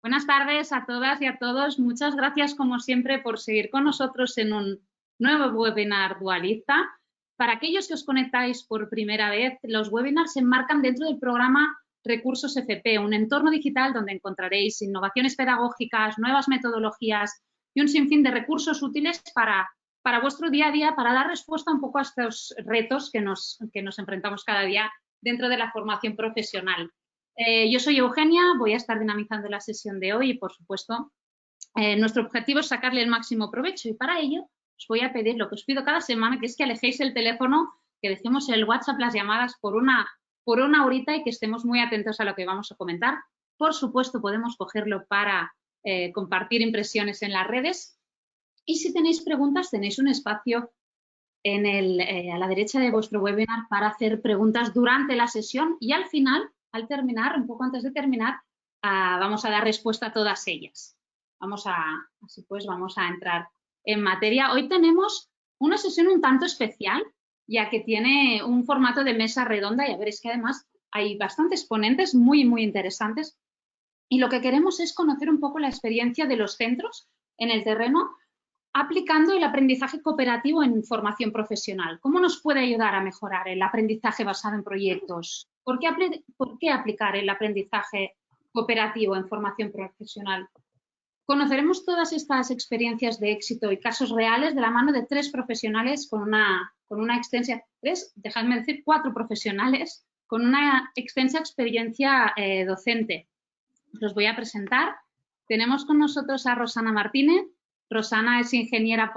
Buenas tardes a todas y a todos. Muchas gracias, como siempre, por seguir con nosotros en un nuevo webinar Dualiza. Para aquellos que os conectáis por primera vez, los webinars se enmarcan dentro del programa Recursos FP, un entorno digital donde encontraréis innovaciones pedagógicas, nuevas metodologías y un sinfín de recursos útiles para vuestro día a día, para dar respuesta un poco a estos retos que nos enfrentamos cada día dentro de la formación profesional. Yo soy Eugenia, voy a estar dinamizando la sesión de hoy y, por supuesto, nuestro objetivo es sacarle el máximo provecho y para ello os voy a pedir lo que os pido cada semana, que es que alejéis el teléfono, que dejemos el WhatsApp, las llamadas por una horita y que estemos muy atentos a lo que vamos a comentar. Por supuesto, podemos cogerlo para compartir impresiones en las redes y si tenéis preguntas, tenéis un espacio a la derecha de vuestro webinar para hacer preguntas durante la sesión y al final, al terminar, un poco antes de terminar, vamos a dar respuesta a todas ellas. Así pues, vamos a entrar en materia. Hoy tenemos una sesión un tanto especial, ya que tiene un formato de mesa redonda y ya veréis que además hay bastantes ponentes muy, muy interesantes. Y lo que queremos es conocer un poco la experiencia de los centros en el terreno aplicando el aprendizaje cooperativo en formación profesional. ¿Cómo nos puede ayudar a mejorar el aprendizaje basado en proyectos? ¿Por qué aplicar el aprendizaje cooperativo en formación profesional? Conoceremos todas estas experiencias de éxito y casos reales de la mano de 3 profesionales con una extensa, dejadme decir 4 profesionales con una extensa experiencia docente. Os los voy a presentar. Tenemos con nosotros a Rosana Martínez. Rosana es ingeniera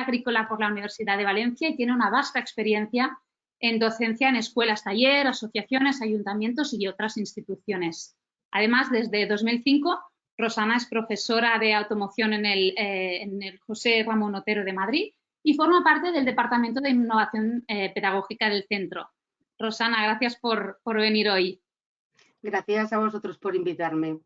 agrícola por la Universidad de Valencia y tiene una vasta experiencia en docencia en escuelas, taller, asociaciones, ayuntamientos y otras instituciones. Además, desde 2005, Rosana es profesora de automoción en el José Ramón Otero de Madrid y forma parte del Departamento de Innovación Pedagógica del centro. Rosana, gracias por venir hoy. Gracias a vosotros por invitarme.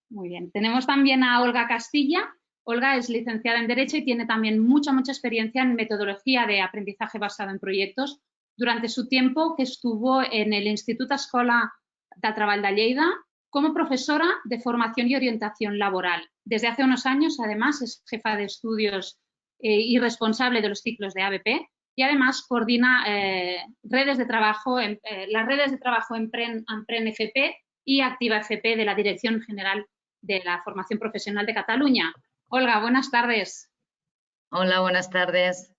Muy bien. Tenemos también a Olga Castilla. Olga es licenciada en Derecho y tiene también mucha experiencia en metodología de aprendizaje basado en proyectos durante su tiempo que estuvo en el Institut Escola de Treball de Lleida como profesora de formación y orientación laboral. Desde hace unos años, además, es jefa de estudios y responsable de los ciclos de ABP y además coordina redes de trabajo, las redes de trabajo Empren FP y Activa FP de la Dirección General de la Formación Profesional de Cataluña. Olga, buenas tardes. Hola, buenas tardes.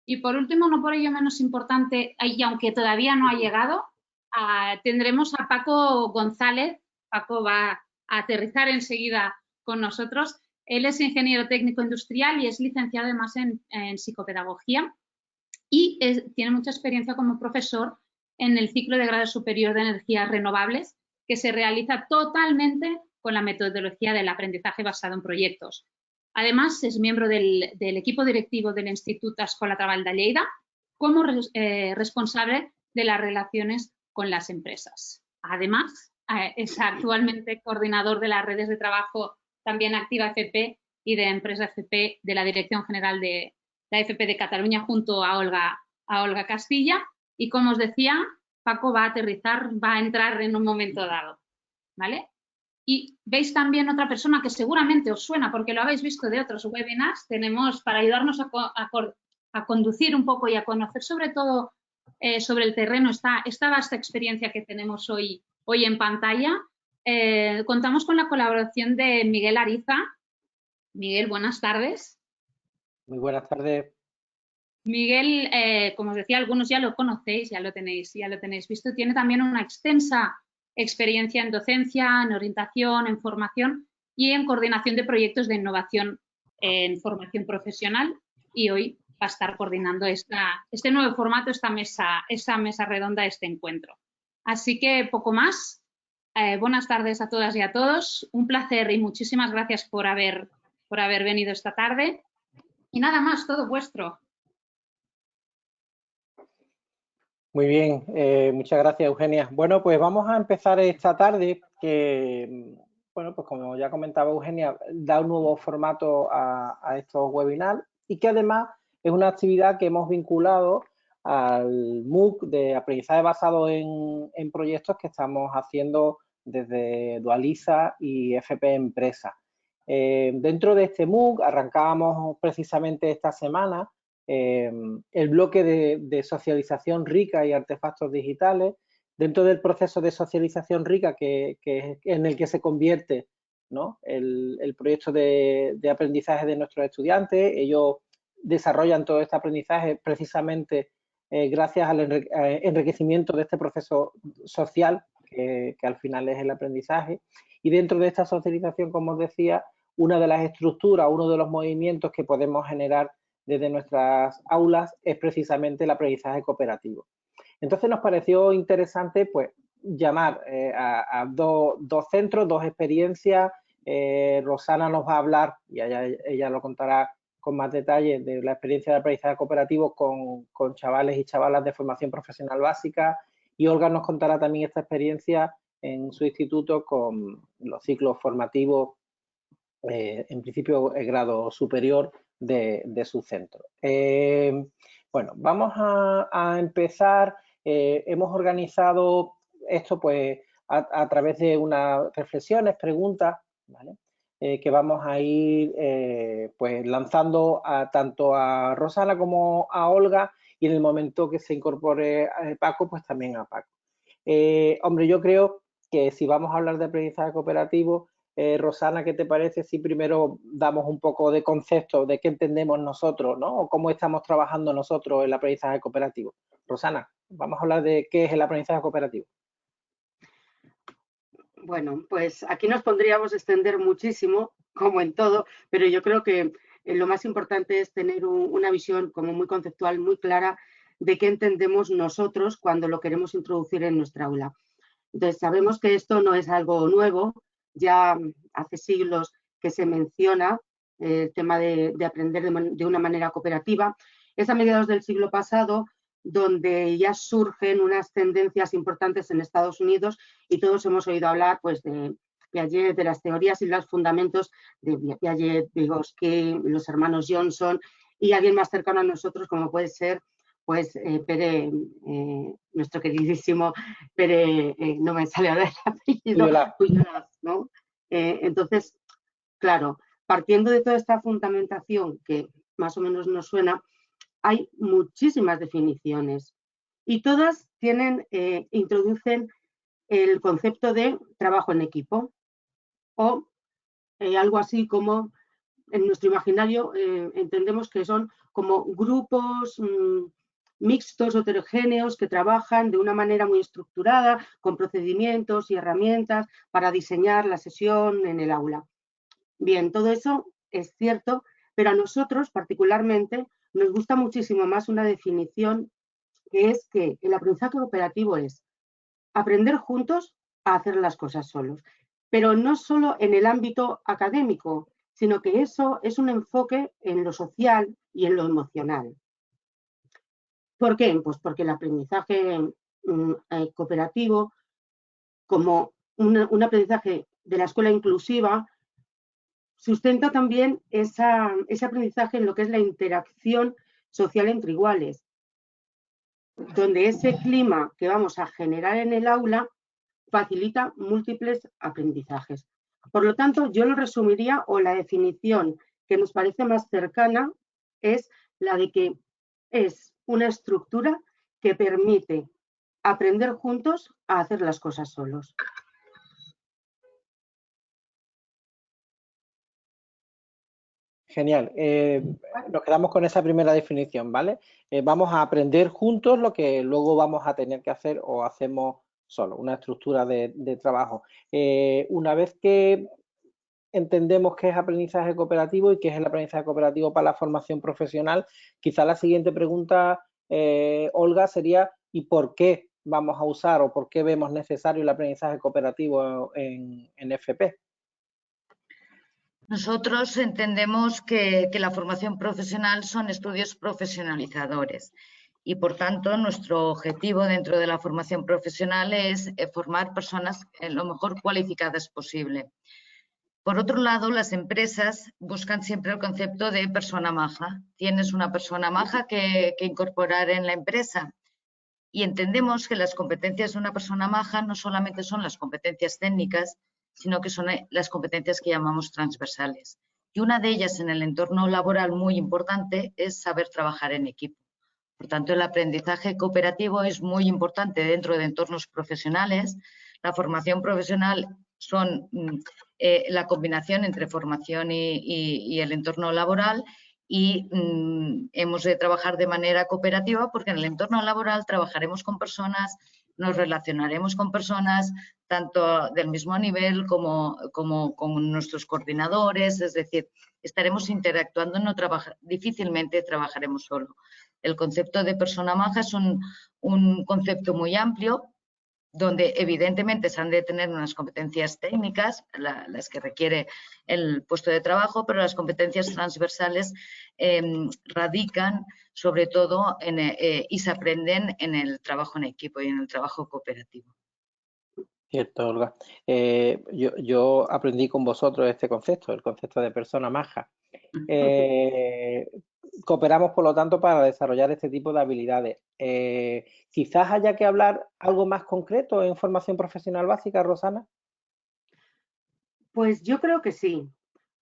Y por último, no por ello menos importante, y aunque todavía no ha llegado, tendremos a Paco González. Paco va a aterrizar enseguida con nosotros. Él es ingeniero técnico industrial y es licenciado además en psicopedagogía y tiene mucha experiencia como profesor en el ciclo de grado superior de energías renovables que se realiza totalmente con la metodología del aprendizaje basado en proyectos. Además, es miembro del equipo directivo del Institut Escola de Treball de Lleida como responsable de las relaciones con las empresas. Además, es actualmente coordinador de las redes de trabajo también Activa FP y de Empresa FP de la Dirección General de la FP de Cataluña junto a Olga Castilla. Y como os decía, Paco va a aterrizar, va a entrar en un momento dado, ¿vale? Y veis también otra persona que seguramente os suena porque lo habéis visto de otros webinars. Tenemos para ayudarnos a conducir un poco y a conocer sobre todo sobre el terreno esta vasta experiencia que tenemos hoy en pantalla. Contamos con la colaboración de Miguel Ariza. Miguel, buenas tardes. Muy buenas tardes. Miguel, como os decía, algunos ya lo conocéis, ya lo tenéis visto. Tiene también una extensa experiencia en docencia, en orientación, en formación y en coordinación de proyectos de innovación en formación profesional y hoy va a estar coordinando este nuevo formato, esta mesa redonda, este encuentro. Así que poco más. Buenas tardes a todas y a todos. Un placer y muchísimas gracias por haber venido esta tarde. Y nada más, todo vuestro. Muy bien, muchas gracias, Eugenia. Bueno, pues vamos a empezar esta tarde que, bueno, pues como ya comentaba Eugenia, da un nuevo formato a estos webinars y que además es una actividad que hemos vinculado al MOOC de aprendizaje basado en proyectos que estamos haciendo desde Dualiza y FP Empresa. Dentro de este MOOC arrancábamos precisamente esta semana el bloque de socialización rica y artefactos digitales. Dentro del proceso de socialización rica en el que se convierte, ¿no?, el proyecto de aprendizaje de nuestros estudiantes. Ellos desarrollan todo este aprendizaje precisamente gracias al enriquecimiento de este proceso social que al final es el aprendizaje. Y dentro de esta socialización, como os decía, una de las estructuras, uno de los movimientos que podemos generar desde nuestras aulas es precisamente el aprendizaje cooperativo. Entonces nos pareció interesante pues llamar a dos centros, dos experiencias. Rosana nos va a hablar, y ella lo contará con más detalle, de la experiencia de aprendizaje cooperativo con chavales y chavalas de formación profesional básica, y Olga nos contará también esta experiencia en su instituto con los ciclos formativos, en principio el grado superior de su centro. Bueno, vamos a empezar. Hemos organizado esto pues a través de unas reflexiones, preguntas, ¿vale?, que vamos a ir pues lanzando tanto a Rosana como a Olga, y en el momento que se incorpore Paco, pues también a Paco. Hombre, yo creo que si vamos a hablar de aprendizaje cooperativo, Rosana, ¿qué te parece si primero damos un poco de concepto de qué entendemos nosotros, ¿no?, o cómo estamos trabajando nosotros el aprendizaje cooperativo? Rosana, vamos a hablar de qué es el aprendizaje cooperativo. Bueno, pues aquí nos podríamos extender muchísimo, como en todo, pero yo creo que lo más importante es tener una visión como muy conceptual, muy clara de qué entendemos nosotros cuando lo queremos introducir en nuestra aula. Entonces, sabemos que esto no es algo nuevo, ya hace siglos que se menciona el tema de aprender de una manera cooperativa. Es a mediados del siglo pasado donde ya surgen unas tendencias importantes en Estados Unidos, y todos hemos oído hablar pues de Piaget, de las teorías y los fundamentos de Piaget, Vygotsky, los hermanos Johnson, y alguien más cercano a nosotros como puede ser pues Pere, nuestro queridísimo Pere, no me sale ahora el apellido, Pujolas, ¿no? Entonces, claro, partiendo de toda esta fundamentación que más o menos nos suena, hay muchísimas definiciones y todas introducen el concepto de trabajo en equipo, o algo así como en nuestro imaginario entendemos que son como grupos mixtos, heterogéneos, que trabajan de una manera muy estructurada, con procedimientos y herramientas para diseñar la sesión en el aula. Bien, todo eso es cierto, pero a nosotros particularmente nos gusta muchísimo más una definición, que es que el aprendizaje cooperativo es aprender juntos a hacer las cosas solos, pero no solo en el ámbito académico, sino que eso es un enfoque en lo social y en lo emocional. ¿Por qué? Pues porque el aprendizaje cooperativo, como un aprendizaje de la escuela inclusiva, sustenta también ese aprendizaje en lo que es la interacción social entre iguales, donde ese clima que vamos a generar en el aula facilita múltiples aprendizajes. Por lo tanto, yo lo resumiría, o la definición que nos parece más cercana es la de que es una estructura que permite aprender juntos a hacer las cosas solos. Genial. Nos quedamos con esa primera definición, ¿vale? Vamos a aprender juntos lo que luego vamos a tener que hacer o hacemos solo, una estructura de trabajo. Una vez que entendemos qué es aprendizaje cooperativo y qué es el aprendizaje cooperativo para la formación profesional, quizá la siguiente pregunta, Olga, sería ¿y por qué vamos a usar o por qué vemos necesario el aprendizaje cooperativo en FP? Nosotros entendemos que la formación profesional son estudios profesionalizadores y, por tanto, nuestro objetivo dentro de la formación profesional es formar personas lo mejor cualificadas posible. Por otro lado, las empresas buscan siempre el concepto de persona maja. ¿Tienes una persona maja que incorporar en la empresa? Y entendemos que las competencias de una persona maja no solamente son las competencias técnicas, sino que son las competencias que llamamos transversales. Y una de ellas en el entorno laboral muy importante es saber trabajar en equipo. Por tanto, el aprendizaje cooperativo es muy importante dentro de entornos profesionales. La formación profesional son la combinación entre formación y el entorno laboral, y hemos de trabajar de manera cooperativa porque en el entorno laboral trabajaremos con personas, nos relacionaremos con personas tanto del mismo nivel como con nuestros coordinadores, es decir, estaremos interactuando, difícilmente trabajaremos solo. El concepto de persona maja es un concepto muy amplio, donde evidentemente se han de tener unas competencias técnicas, las que requiere el puesto de trabajo, pero las competencias transversales radican sobre todo y se aprenden en el trabajo en equipo y en el trabajo cooperativo. Cierto, Olga. Yo aprendí con vosotros este concepto, el concepto de persona maja. Cooperamos, por lo tanto, para desarrollar este tipo de habilidades. Quizás haya que hablar algo más concreto en formación profesional básica, Rosana. Pues yo creo que sí,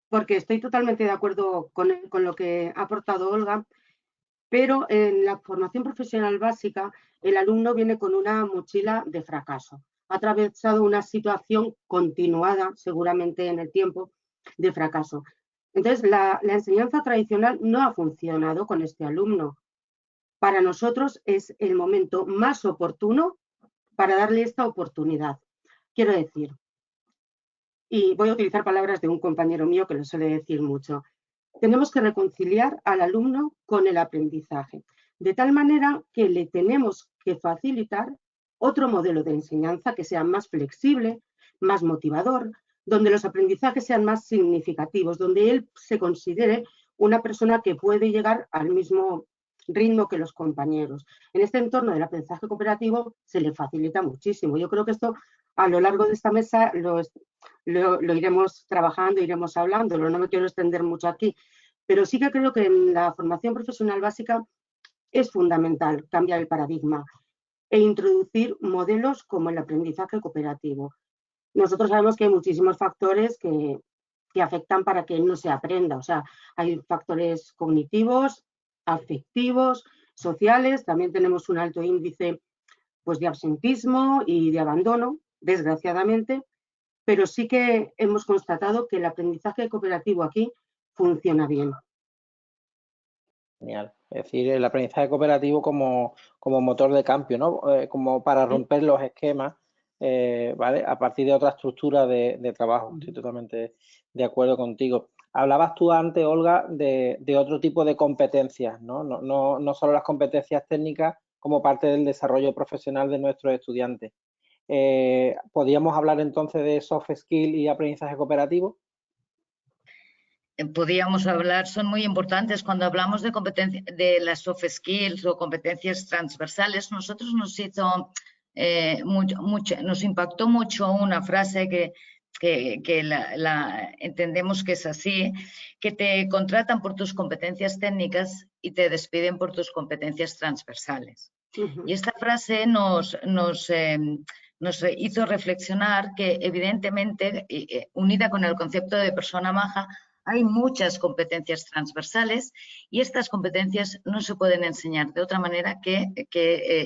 porque estoy totalmente de acuerdo con lo que ha aportado Olga, pero en la formación profesional básica el alumno viene con una mochila de fracaso. Ha atravesado una situación continuada, seguramente en el tiempo, de fracaso. Entonces, la enseñanza tradicional no ha funcionado con este alumno. Para nosotros es el momento más oportuno para darle esta oportunidad. Quiero decir, y voy a utilizar palabras de un compañero mío que lo suele decir mucho, tenemos que reconciliar al alumno con el aprendizaje, de tal manera que le tenemos que facilitar otro modelo de enseñanza que sea más flexible, más motivador, donde los aprendizajes sean más significativos, donde él se considere una persona que puede llegar al mismo ritmo que los compañeros. En este entorno del aprendizaje cooperativo se le facilita muchísimo. Yo creo que esto a lo largo de esta mesa lo iremos trabajando, iremos hablando, no me quiero extender mucho aquí, pero sí que creo que en la formación profesional básica es fundamental cambiar el paradigma e introducir modelos como el aprendizaje cooperativo. Nosotros sabemos que hay muchísimos factores que afectan para que no se aprenda, o sea, hay factores cognitivos, afectivos, sociales, también tenemos un alto índice pues, de absentismo y de abandono, desgraciadamente, pero sí que hemos constatado que el aprendizaje cooperativo aquí funciona bien. Genial. Es decir, el aprendizaje cooperativo como motor de cambio, ¿no? Como para romper los esquemas, ¿vale? A partir de otra estructura de trabajo. Estoy totalmente de acuerdo contigo. Hablabas tú antes, Olga, de otro tipo de competencias, ¿no? No solo las competencias técnicas como parte del desarrollo profesional de nuestros estudiantes. ¿Podríamos hablar entonces de soft skill y aprendizaje cooperativo? Podríamos hablar, son muy importantes cuando hablamos de de las soft skills o competencias transversales. Nosotros nos impactó mucho una frase que la entendemos que es así, que te contratan por tus competencias técnicas y te despiden por tus competencias transversales. Y esta frase nos hizo reflexionar que evidentemente, unida con el concepto de persona maja, hay muchas competencias transversales y estas competencias no se pueden enseñar de otra manera que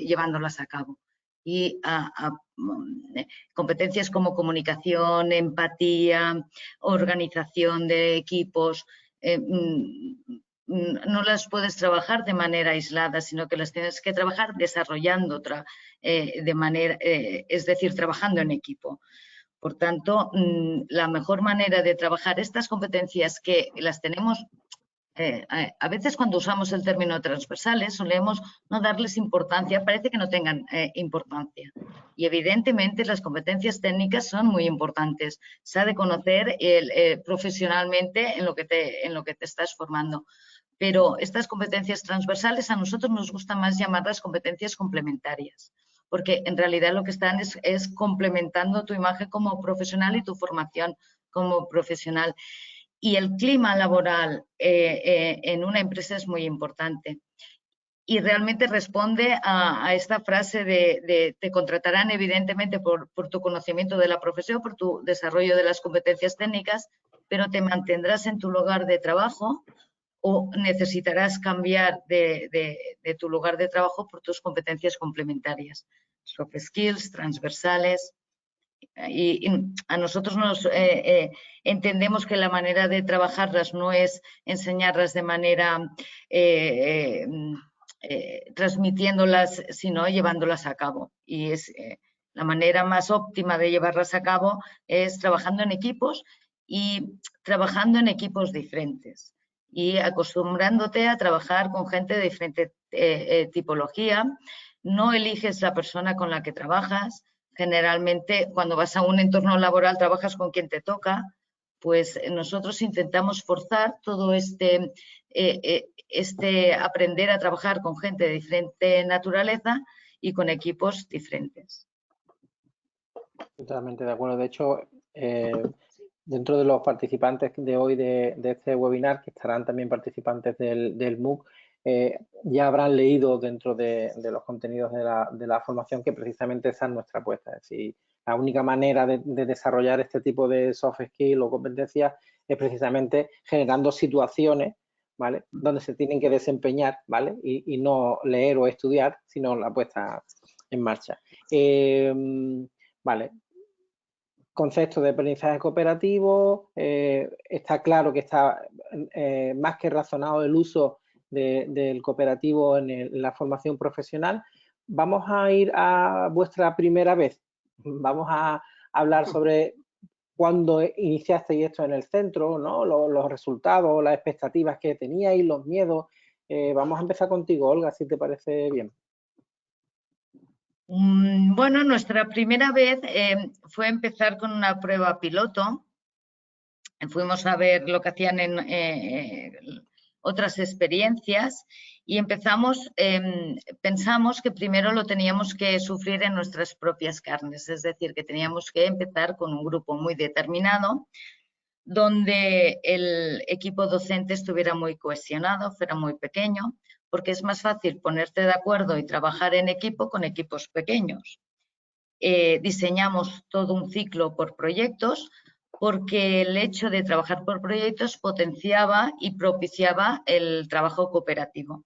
llevándolas a cabo. Y competencias como comunicación, empatía, organización de equipos, no las puedes trabajar de manera aislada, sino que las tienes que trabajar desarrollando es decir, trabajando en equipo. Por tanto, la mejor manera de trabajar estas competencias que las tenemos, a veces cuando usamos el término transversales solemos no darles importancia, parece que no tengan importancia. Y evidentemente las competencias técnicas son muy importantes. Se ha de conocer profesionalmente en lo que te estás formando. Pero estas competencias transversales a nosotros nos gusta más llamarlas competencias complementarias, porque en realidad lo que están es complementando tu imagen como profesional y tu formación como profesional. Y el clima laboral en una empresa es muy importante. y realmente responde a esta frase de te contratarán evidentemente por tu conocimiento de la profesión, por tu desarrollo de las competencias técnicas, pero te mantendrás en tu lugar de trabajo o necesitarás cambiar de tu lugar de trabajo por tus competencias complementarias, soft skills, transversales. Y a nosotros entendemos que la manera de trabajarlas no es enseñarlas de manera transmitiéndolas, sino llevándolas a cabo. Y es la manera más óptima de llevarlas a cabo es trabajando en equipos y trabajando en equipos diferentes y acostumbrándote a trabajar con gente de diferente tipología. No eliges la persona con la que trabajas. Generalmente, cuando vas a un entorno laboral, trabajas con quien te toca. Pues nosotros intentamos forzar todo este aprender a trabajar con gente de diferente naturaleza y con equipos diferentes. Totalmente de acuerdo. De hecho, dentro de los participantes de hoy de este webinar, que estarán también participantes del MOOC, ya habrán leído dentro de los contenidos de la formación que precisamente esa es nuestra apuesta. Es decir, la única manera de desarrollar este tipo de soft skills o competencias es precisamente generando situaciones, ¿vale?, donde se tienen que desempeñar, ¿vale?, y no leer o estudiar, sino la puesta en marcha. Vale. Concepto de aprendizaje cooperativo, está claro que está más que razonado el uso del cooperativo en la formación profesional. Vamos a ir a vuestra primera vez. Vamos a hablar sobre cuándo iniciasteis esto en el centro, ¿no?, los resultados, las expectativas que teníais, los miedos. Vamos a empezar contigo, Olga, si te parece bien. Bueno, nuestra primera vez fue empezar con una prueba piloto. Fuimos a ver lo que hacían en otras experiencias y pensamos que primero lo teníamos que sufrir en nuestras propias carnes, es decir, que teníamos que empezar con un grupo muy determinado, donde el equipo docente estuviera muy cohesionado, fuera muy pequeño, porque es más fácil ponerte de acuerdo y trabajar en equipo con equipos pequeños. Diseñamos todo un ciclo por proyectos, porque el hecho de trabajar por proyectos potenciaba y propiciaba el trabajo cooperativo.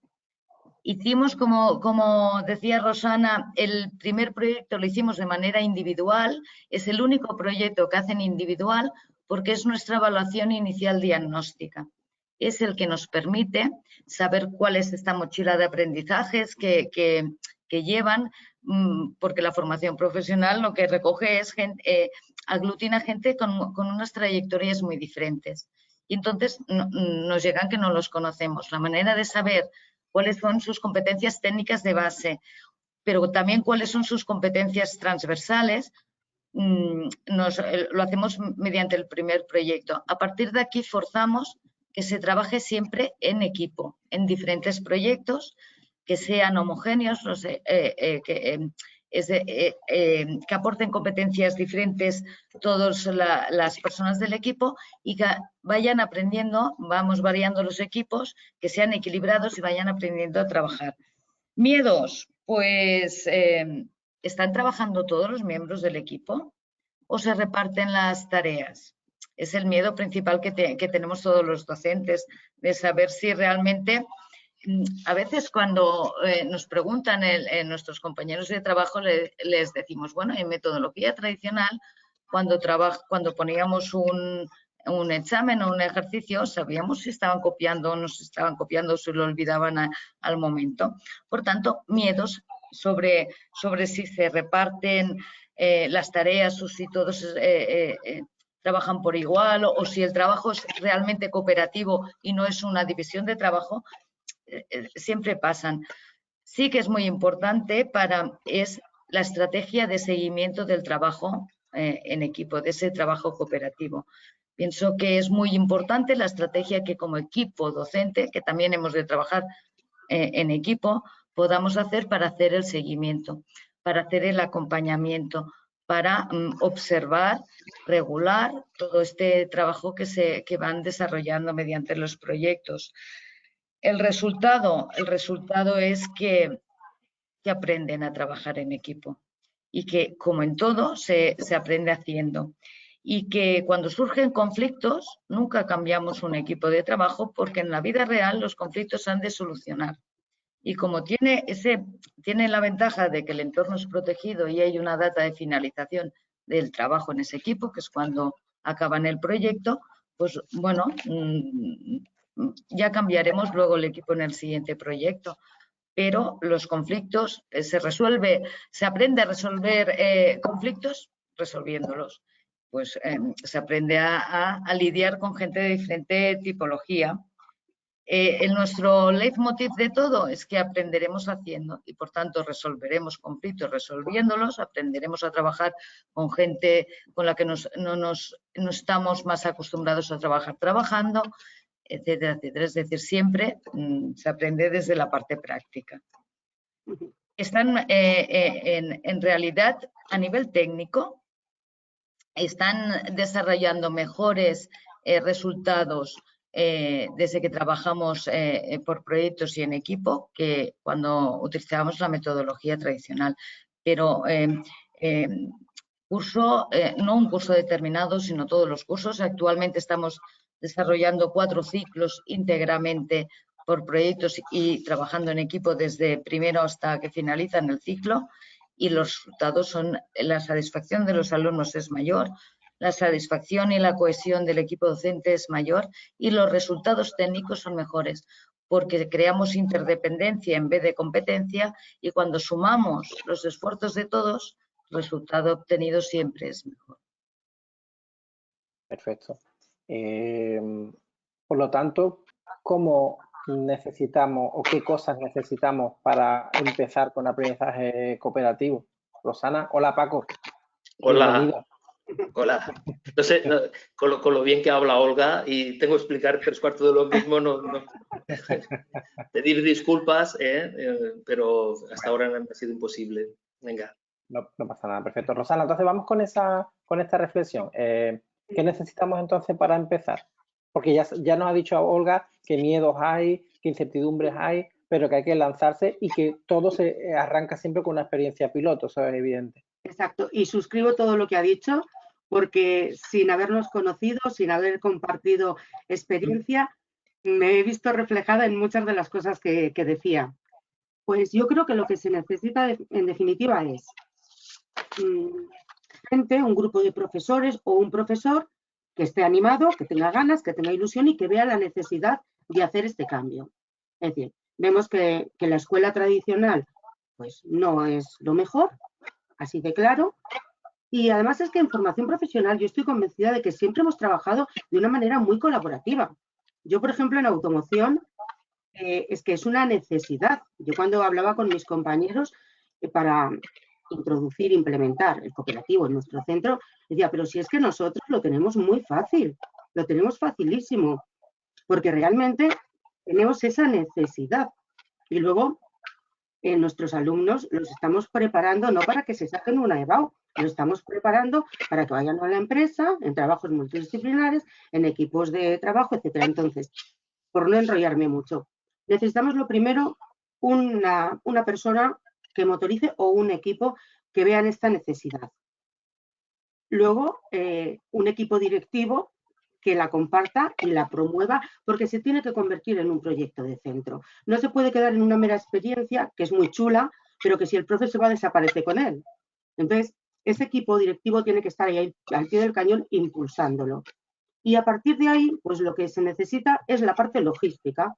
Hicimos, como decía Rosana, el primer proyecto lo hicimos de manera individual, es el único proyecto que hacen individual porque es nuestra evaluación inicial diagnóstica. Es el que nos permite saber cuál es esta mochila de aprendizajes que llevan, porque la formación profesional lo que recoge es aglutina gente con unas trayectorias muy diferentes. Y entonces nos llegan que no los conocemos. La manera de saber cuáles son sus competencias técnicas de base, pero también cuáles son sus competencias transversales, lo hacemos mediante el primer proyecto. A partir de aquí forzamos que se trabaje siempre en equipo, en diferentes proyectos, que sean homogéneos, que aporten competencias diferentes todas las personas del equipo y que vayan aprendiendo, vamos variando los equipos, que sean equilibrados y vayan aprendiendo a trabajar. Miedos, pues ¿están trabajando todos los miembros del equipo o se reparten las tareas? Es el miedo principal que tenemos todos los docentes, de saber si realmente... A veces cuando nos preguntan nuestros compañeros de trabajo les decimos, bueno, en metodología tradicional, cuando poníamos un examen o un ejercicio, sabíamos si estaban copiando o no se estaban copiando o se lo olvidaban al momento. Por tanto, miedos sobre si se reparten las tareas o si todos trabajan por igual o si el trabajo es realmente cooperativo y no es una división de trabajo. Siempre pasan. Sí que es muy importante es la estrategia de seguimiento del trabajo en equipo, de ese trabajo cooperativo. Pienso que es muy importante la estrategia que como equipo docente, que también hemos de trabajar en equipo, podamos hacer para hacer el seguimiento, para hacer el acompañamiento, para observar, regular todo este trabajo que van desarrollando mediante los proyectos. El resultado es que aprenden a trabajar en equipo y que, como en todo, se aprende haciendo. Y que cuando surgen conflictos, nunca cambiamos un equipo de trabajo porque en la vida real los conflictos se han de solucionar. Y como tiene la ventaja de que el entorno es protegido y hay una data de finalización del trabajo en ese equipo, que es cuando acaban el proyecto, pues bueno, ya cambiaremos luego el equipo en el siguiente proyecto. Pero los conflictos se aprende a resolver conflictos resolviéndolos. Pues se aprende a lidiar con gente de diferente tipología. Nuestro leitmotiv de todo es que aprenderemos haciendo y por tanto resolveremos conflictos resolviéndolos, aprenderemos a trabajar con gente con la que no estamos más acostumbrados a trabajar trabajando, etcétera, etcétera. Es decir, siempre se aprende desde la parte práctica. Están en realidad a nivel técnico, están desarrollando mejores resultados desde que trabajamos por proyectos y en equipo que cuando utilizábamos la metodología tradicional. Pero no un curso determinado, sino todos los cursos. Actualmente estamos desarrollando 4 ciclos íntegramente por proyectos y trabajando en equipo desde primero hasta que finalizan el ciclo, y los resultados son: la satisfacción de los alumnos es mayor, la satisfacción y la cohesión del equipo docente es mayor y los resultados técnicos son mejores porque creamos interdependencia en vez de competencia, y cuando sumamos los esfuerzos de todos, el resultado obtenido siempre es mejor. Perfecto. Por lo tanto, ¿cómo necesitamos o qué cosas necesitamos para empezar con aprendizaje cooperativo? Rosana, hola Paco. Hola. Bienvenido. Hola. No sé, con lo bien que habla Olga, y tengo que explicar 3/4 de lo mismo, no. Pedir disculpas, pero hasta ahora no ha sido imposible. Venga. No pasa nada, perfecto. Rosana, entonces vamos con esta reflexión. ¿Qué necesitamos entonces para empezar? Porque ya nos ha dicho Olga que miedos hay, que incertidumbres hay, pero que hay que lanzarse y que todo se arranca siempre con una experiencia piloto, eso es evidente. Exacto, y suscribo todo lo que ha dicho, porque sin habernos conocido, sin haber compartido experiencia, me he visto reflejada en muchas de las cosas que decía. Pues yo creo que lo que se necesita en definitiva es un grupo de profesores o un profesor que esté animado, que tenga ganas, que tenga ilusión y que vea la necesidad de hacer este cambio. Es decir, vemos que la escuela tradicional pues no es lo mejor, así de claro. Y además es que en formación profesional yo estoy convencida de que siempre hemos trabajado de una manera muy colaborativa. Yo, por ejemplo, en automoción, es que es una necesidad. Yo cuando hablaba con mis compañeros para introducir, implementar el cooperativo en nuestro centro, decía, pero si es que nosotros lo tenemos muy fácil, lo tenemos facilísimo, porque realmente tenemos esa necesidad. Y luego nuestros alumnos los estamos preparando no para que se saquen una EBAU, los estamos preparando para que vayan a la empresa, en trabajos multidisciplinares, en equipos de trabajo, etcétera. Entonces, por no enrollarme mucho, necesitamos lo primero una persona que motorice o un equipo que vean esta necesidad. Luego, un equipo directivo que la comparta y la promueva, porque se tiene que convertir en un proyecto de centro. No se puede quedar en una mera experiencia, que es muy chula, pero que si el profe se va, desaparece con él. Entonces, ese equipo directivo tiene que estar ahí al pie del cañón impulsándolo. Y a partir de ahí, pues lo que se necesita es la parte logística,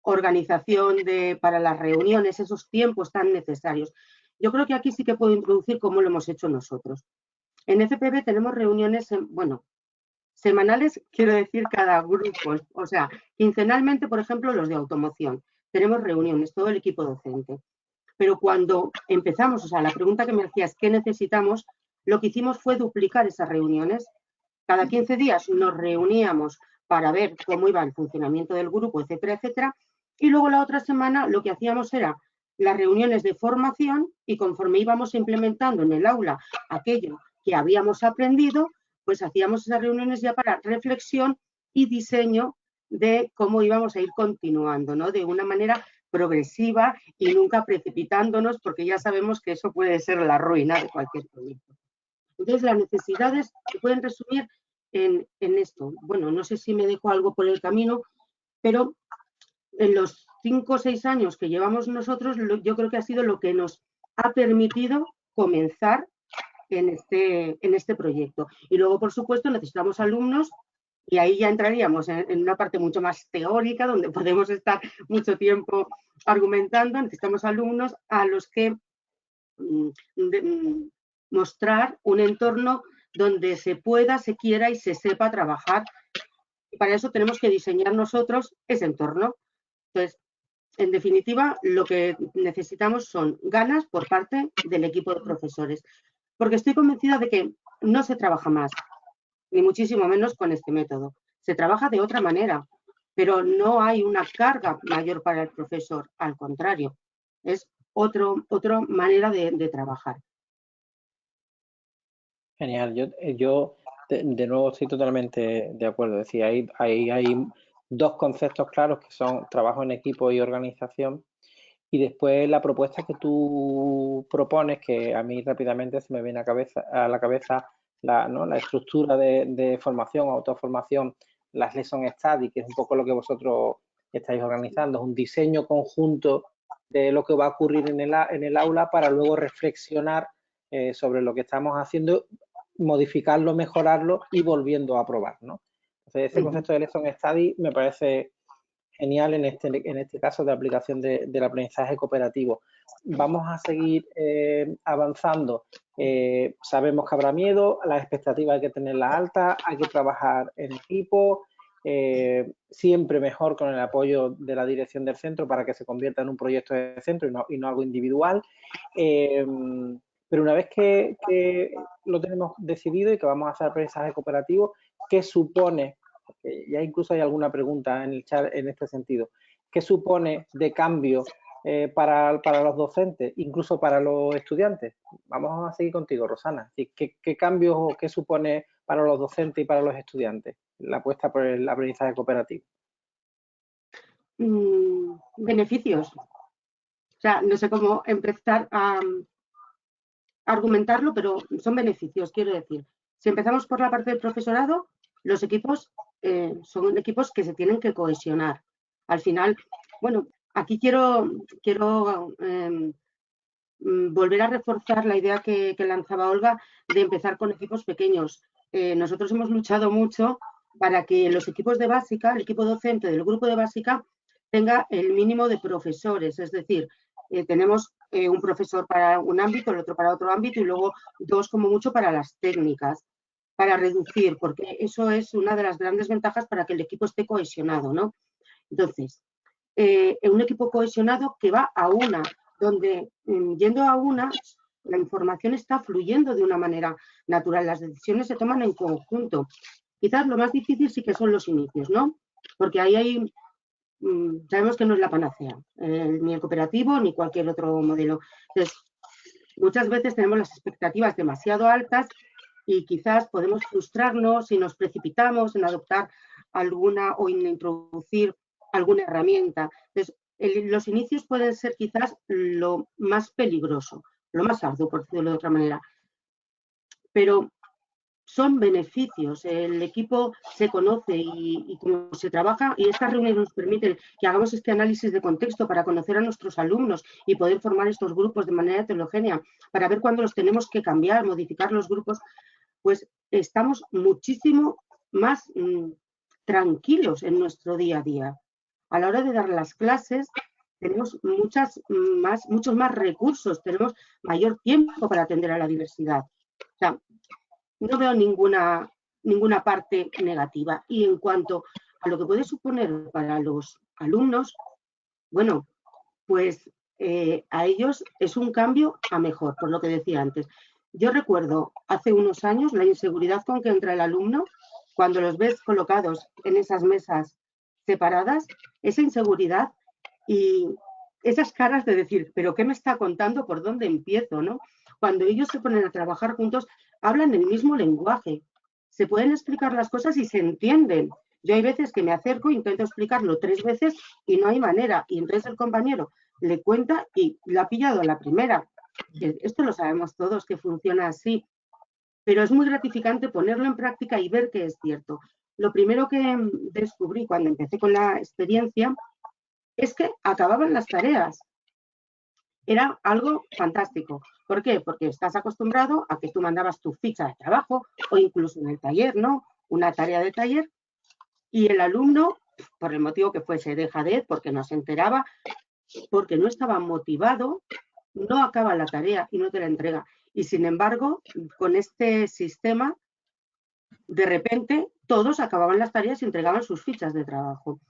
organización para las reuniones, esos tiempos tan necesarios. Yo creo que aquí sí que puedo introducir cómo lo hemos hecho nosotros. En FPB tenemos reuniones, semanales, quiero decir, cada grupo, o sea, quincenalmente, por ejemplo, los de automoción. Tenemos reuniones, todo el equipo docente. Pero cuando empezamos, o sea, la pregunta que me hacías, ¿qué necesitamos? Lo que hicimos fue duplicar esas reuniones. Cada 15 días nos reuníamos para ver cómo iba el funcionamiento del grupo, etcétera, etcétera. Y luego la otra semana lo que hacíamos era las reuniones de formación, y conforme íbamos implementando en el aula aquello que habíamos aprendido, pues hacíamos esas reuniones ya para reflexión y diseño de cómo íbamos a ir continuando, ¿no? De una manera progresiva y nunca precipitándonos, porque ya sabemos que eso puede ser la ruina de cualquier proyecto. Entonces, las necesidades se pueden resumir en esto. Bueno, no sé si me dejo algo por el camino, pero en los 5 o 6 años que llevamos nosotros, yo creo que ha sido lo que nos ha permitido comenzar en este proyecto. Y luego, por supuesto, necesitamos alumnos y ahí ya entraríamos en una parte mucho más teórica, donde podemos estar mucho tiempo argumentando. Necesitamos alumnos a los que mostrar un entorno donde se pueda, se quiera y se sepa trabajar. Y para eso tenemos que diseñar nosotros ese entorno. Entonces, en definitiva, lo que necesitamos son ganas por parte del equipo de profesores, porque estoy convencida de que no se trabaja más, ni muchísimo menos con este método. Se trabaja de otra manera, pero no hay una carga mayor para el profesor, al contrario, es otra manera de trabajar. Genial, yo de nuevo estoy totalmente de acuerdo. Es decir, hay dos conceptos claros que son trabajo en equipo y organización, y después la propuesta que tú propones, que a mí rápidamente se me viene a la cabeza la estructura de formación, autoformación, las lesson study, que es un poco lo que vosotros estáis organizando, es un diseño conjunto de lo que va a ocurrir en el aula para luego reflexionar sobre lo que estamos haciendo, modificarlo, mejorarlo y volviendo a probar, ¿no? Entonces, ese concepto de lesson study me parece genial en este caso de aplicación del aprendizaje cooperativo. Vamos a seguir avanzando. Sabemos que habrá miedo, las expectativas hay que tenerlas altas, hay que trabajar en equipo, siempre mejor con el apoyo de la dirección del centro para que se convierta en un proyecto de centro y no algo individual. Pero una vez que lo tenemos decidido y que vamos a hacer aprendizaje cooperativo, ¿qué supone? Ya incluso hay alguna pregunta en el chat en este sentido. ¿Qué supone de cambio para los docentes, incluso para los estudiantes? Vamos a seguir contigo, Rosana. ¿Qué cambios o qué supone para los docentes y para los estudiantes la apuesta por el aprendizaje cooperativo? Beneficios. O sea, no sé cómo empezar a argumentarlo, pero son beneficios, quiero decir. Si empezamos por la parte del profesorado, los equipos son equipos que se tienen que cohesionar. Al final, bueno, aquí quiero volver a reforzar la idea que lanzaba Olga de empezar con equipos pequeños. Nosotros hemos luchado mucho para que los equipos de básica, el equipo docente del grupo de básica, tenga el mínimo de profesores, es decir, tenemos un profesor para un ámbito, el otro para otro ámbito y luego 2 como mucho para las técnicas, para reducir, porque eso es una de las grandes ventajas para que el equipo esté cohesionado, ¿no? Entonces, un equipo cohesionado que va a una, donde yendo a una, la información está fluyendo de una manera natural, las decisiones se toman en conjunto. Quizás lo más difícil sí que son los inicios, ¿no? Porque ahí sabemos que no es la panacea, ni el cooperativo ni cualquier otro modelo. Entonces, muchas veces tenemos las expectativas demasiado altas y quizás podemos frustrarnos si nos precipitamos en adoptar alguna o en introducir alguna herramienta. Entonces, los inicios pueden ser quizás lo más peligroso, lo más arduo, por decirlo de otra manera. Pero son beneficios, el equipo se conoce y cómo se trabaja, y estas reuniones nos permiten que hagamos este análisis de contexto para conocer a nuestros alumnos y poder formar estos grupos de manera heterogénea, para ver cuándo los tenemos que cambiar, modificar los grupos, pues estamos muchísimo más tranquilos en nuestro día a día. A la hora de dar las clases tenemos muchos más recursos, tenemos mayor tiempo para atender a la diversidad. O sea, no veo ninguna parte negativa. Y en cuanto a lo que puede suponer para los alumnos, bueno, pues a ellos es un cambio a mejor, por lo que decía antes. Yo recuerdo hace unos años la inseguridad con que entra el alumno cuando los ves colocados en esas mesas separadas, esa inseguridad y esas caras de decir, ¿pero qué me está contando? ¿Por dónde empiezo? ¿No? Cuando ellos se ponen a trabajar juntos, hablan el mismo lenguaje, se pueden explicar las cosas y se entienden. Yo hay veces que me acerco, intento explicarlo 3 veces y no hay manera. Y entonces el compañero le cuenta y la ha pillado a la primera. Esto lo sabemos todos que funciona así. Pero es muy gratificante ponerlo en práctica y ver que es cierto. Lo primero que descubrí cuando empecé con la experiencia es que acababan las tareas. Era algo fantástico. ¿Por qué? Porque estás acostumbrado a que tú mandabas tu ficha de trabajo o incluso en el taller, ¿no? Una tarea de taller y el alumno, por el motivo que fuese, deja de ir porque no se enteraba, porque no estaba motivado, no acaba la tarea y no te la entrega. Y sin embargo, con este sistema, de repente todos acababan las tareas y entregaban sus fichas de trabajo.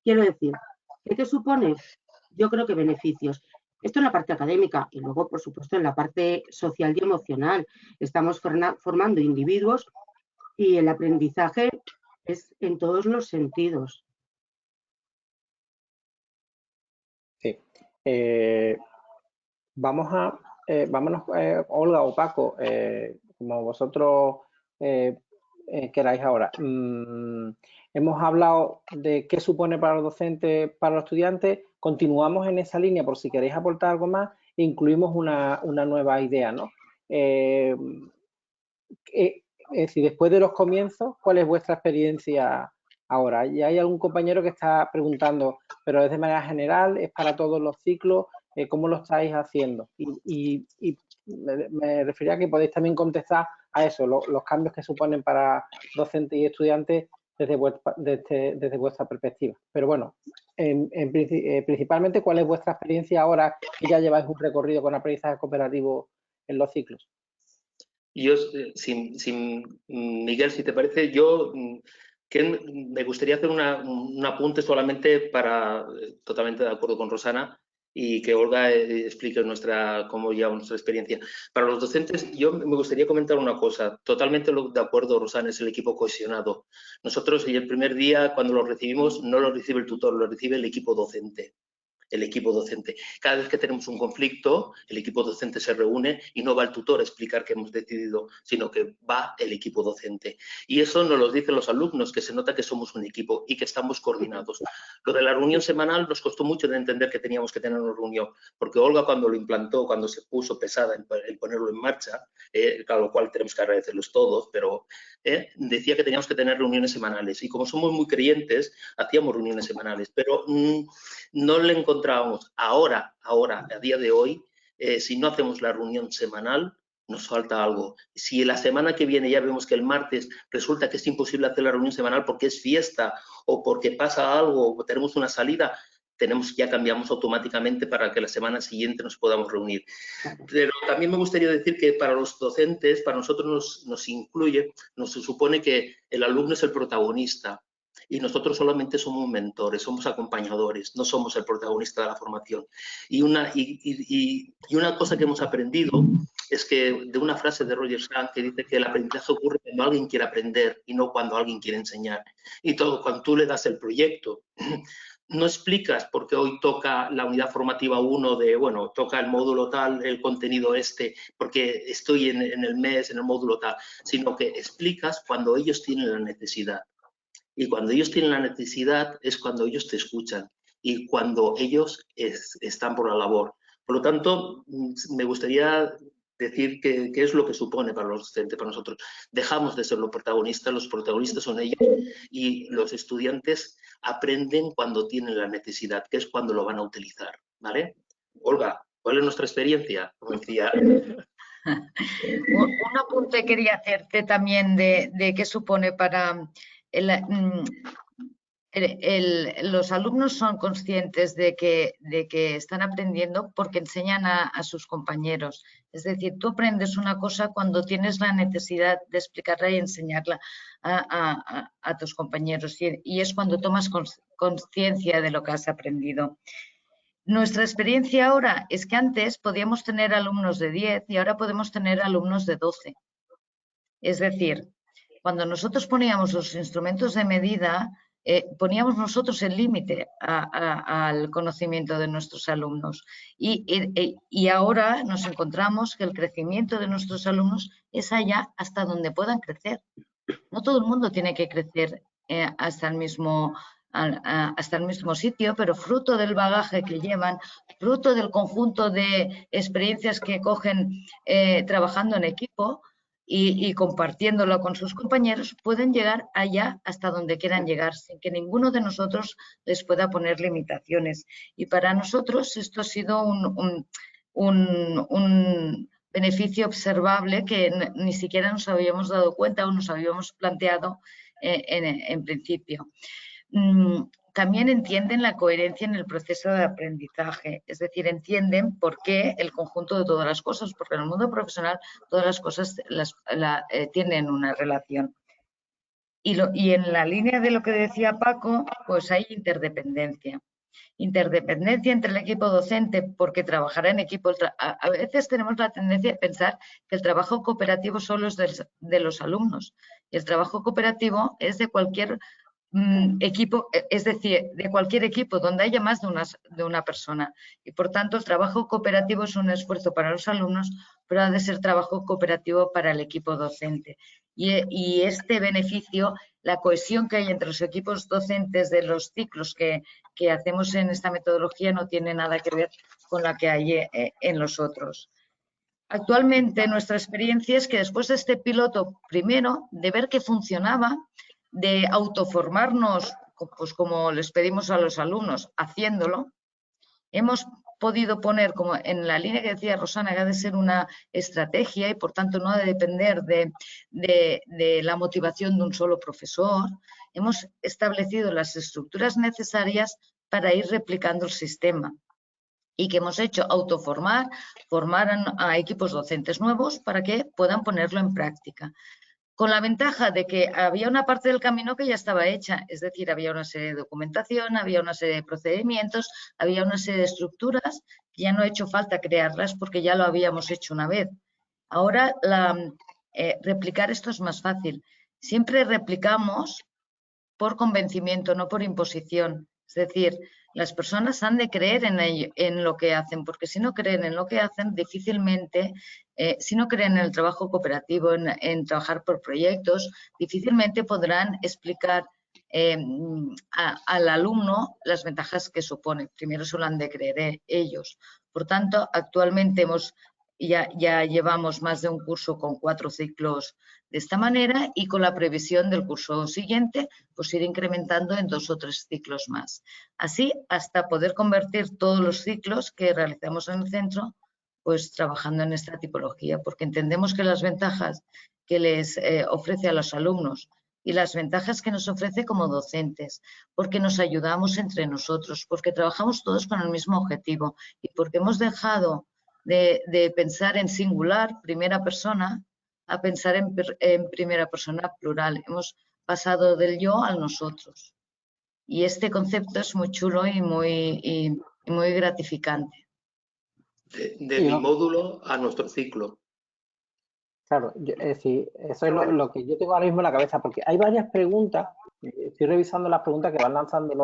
Quiero decir, ¿qué supone? Yo creo que beneficios. Esto en la parte académica y luego, por supuesto, en la parte social y emocional. Estamos formando individuos y el aprendizaje es en todos los sentidos. Sí. Vámonos, Olga o Paco, como vosotros queráis ahora. Hemos hablado de qué supone para los docentes, para los estudiantes. Continuamos en esa línea por si queréis aportar algo más e incluimos una nueva idea, ¿no? Es decir, después de los comienzos, ¿cuál es vuestra experiencia ahora? Y hay algún compañero que está preguntando, pero es de manera general, es para todos los ciclos, ¿cómo lo estáis haciendo? Y me refería a que podéis también contestar a eso, los cambios que suponen para docentes y estudiantes desde vuestra perspectiva. Pero bueno, principalmente, ¿cuál es vuestra experiencia ahora que ya lleváis un recorrido con aprendizaje cooperativo en los ciclos? Yo, Miguel, si te parece, yo que me gustaría hacer un apunte solamente para, totalmente de acuerdo con Rosana, y que Olga explique cómo lleva nuestra experiencia. Para los docentes, yo me gustaría comentar una cosa, totalmente de acuerdo, Rosana, es el equipo cohesionado. Nosotros, el primer día, cuando lo recibimos, no lo recibe el tutor, lo recibe el equipo docente. El equipo docente. Cada vez que tenemos un conflicto, el equipo docente se reúne y no va el tutor a explicar qué hemos decidido, sino que va el equipo docente. Y eso nos lo dicen los alumnos, que se nota que somos un equipo y que estamos coordinados. Lo de la reunión semanal nos costó mucho de entender que teníamos que tener una reunión, porque Olga cuando lo implantó, cuando se puso pesada en ponerlo en marcha, a lo cual tenemos que agradecerlos todos, pero decía que teníamos que tener reuniones semanales. Y como somos muy creyentes, hacíamos reuniones semanales, pero no le encontrábamos ahora, a día de hoy, si no hacemos la reunión semanal, nos falta algo. Si la semana que viene ya vemos que el martes resulta que es imposible hacer la reunión semanal porque es fiesta o porque pasa algo o tenemos una salida, ya cambiamos automáticamente para que la semana siguiente nos podamos reunir. Pero también me gustaría decir que para los docentes, para nosotros nos supone que el alumno es el protagonista. Y nosotros solamente somos mentores, somos acompañadores, no somos el protagonista de la formación. Y una cosa que hemos aprendido es que de una frase de Roger Schrödinger que dice que el aprendizaje ocurre cuando alguien quiere aprender y no cuando alguien quiere enseñar. Y todo, cuando tú le das el proyecto, no explicas porque hoy toca la unidad formativa 1 de, bueno, toca el módulo tal, el contenido porque estoy en el mes, en el módulo tal, sino que explicas cuando ellos tienen la necesidad. Y cuando ellos tienen la necesidad es cuando ellos te escuchan y cuando ellos están por la labor. Por lo tanto, me gustaría decir qué es lo que supone para los docentes, para nosotros. Dejamos de ser los protagonistas son ellos y los estudiantes aprenden cuando tienen la necesidad, que es cuando lo van a utilizar, ¿vale? Olga, ¿cuál es nuestra experiencia? Como decía. Un apunte quería hacerte también de qué supone para... los alumnos son conscientes de que están aprendiendo porque enseñan a sus compañeros. Es decir, tú aprendes una cosa cuando tienes la necesidad de explicarla y enseñarla a tus compañeros y es cuando tomas conciencia de lo que has aprendido. Nuestra experiencia ahora es que antes podíamos tener alumnos de 10 y ahora podemos tener alumnos de 12. Es decir, cuando nosotros poníamos los instrumentos de medida, poníamos nosotros el límite al conocimiento de nuestros alumnos. Y ahora nos encontramos que el crecimiento de nuestros alumnos es allá hasta donde puedan crecer. No todo el mundo tiene que crecer hasta el mismo sitio, pero fruto del bagaje que llevan, fruto del conjunto de experiencias que cogen trabajando en equipo y compartiéndolo con sus compañeros, pueden llegar allá hasta donde quieran llegar, sin que ninguno de nosotros les pueda poner limitaciones. Y para nosotros esto ha sido un beneficio observable que ni siquiera nos habíamos dado cuenta o nos habíamos planteado en principio. También entienden la coherencia en el proceso de aprendizaje, es decir, entienden por qué el conjunto de todas las cosas, porque en el mundo profesional todas las cosas tienen una relación. Y en la línea de lo que decía Paco, pues hay interdependencia. Interdependencia entre el equipo docente, porque trabajará en equipo. A veces tenemos la tendencia a pensar que el trabajo cooperativo solo es de los alumnos. Y el trabajo cooperativo es de cualquier equipo, es decir, de cualquier equipo donde haya más de una persona. Y por tanto, el trabajo cooperativo es un esfuerzo para los alumnos, pero ha de ser trabajo cooperativo para el equipo docente. Y este beneficio, la cohesión que hay entre los equipos docentes de los ciclos que hacemos en esta metodología no tiene nada que ver con la que hay en los otros. Actualmente nuestra experiencia es que después de este piloto, primero, de ver que funcionaba, de autoformarnos, pues como les pedimos a los alumnos, haciéndolo, hemos podido poner, como en la línea que decía Rosana, que ha de ser una estrategia y por tanto no ha de depender de la motivación de un solo profesor, hemos establecido las estructuras necesarias para ir replicando el sistema. Y que hemos hecho autoformar, formar a equipos docentes nuevos para que puedan ponerlo en práctica. Con la ventaja de que había una parte del camino que ya estaba hecha, es decir, había una serie de documentación, había una serie de procedimientos, había una serie de estructuras que ya no ha hecho falta crearlas porque ya lo habíamos hecho una vez. Ahora, replicar esto es más fácil. Siempre replicamos por convencimiento, no por imposición. Es decir, las personas han de creer en lo que hacen, porque si no creen en lo que hacen, difícilmente, si no creen en el trabajo cooperativo, en trabajar por proyectos, difícilmente podrán explicar al alumno las ventajas que supone. Primero se lo han de creer ellos. Por tanto, actualmente ya llevamos más de un curso con 4 ciclos de esta manera y con la previsión del curso siguiente, pues ir incrementando en 2 o 3 ciclos más. Así hasta poder convertir todos los ciclos que realizamos en el centro, pues trabajando en esta tipología, porque entendemos que las ventajas que les ofrece a los alumnos y las ventajas que nos ofrece como docentes, porque nos ayudamos entre nosotros, porque trabajamos todos con el mismo objetivo y porque hemos dejado de pensar en singular, primera persona, a pensar en primera persona plural. Hemos pasado del yo al nosotros. Y este concepto es muy chulo y muy gratificante. De mi módulo a nuestro ciclo. Claro, es decir, eso es lo que yo tengo ahora mismo en la cabeza, porque hay varias preguntas, estoy revisando las preguntas que van lanzando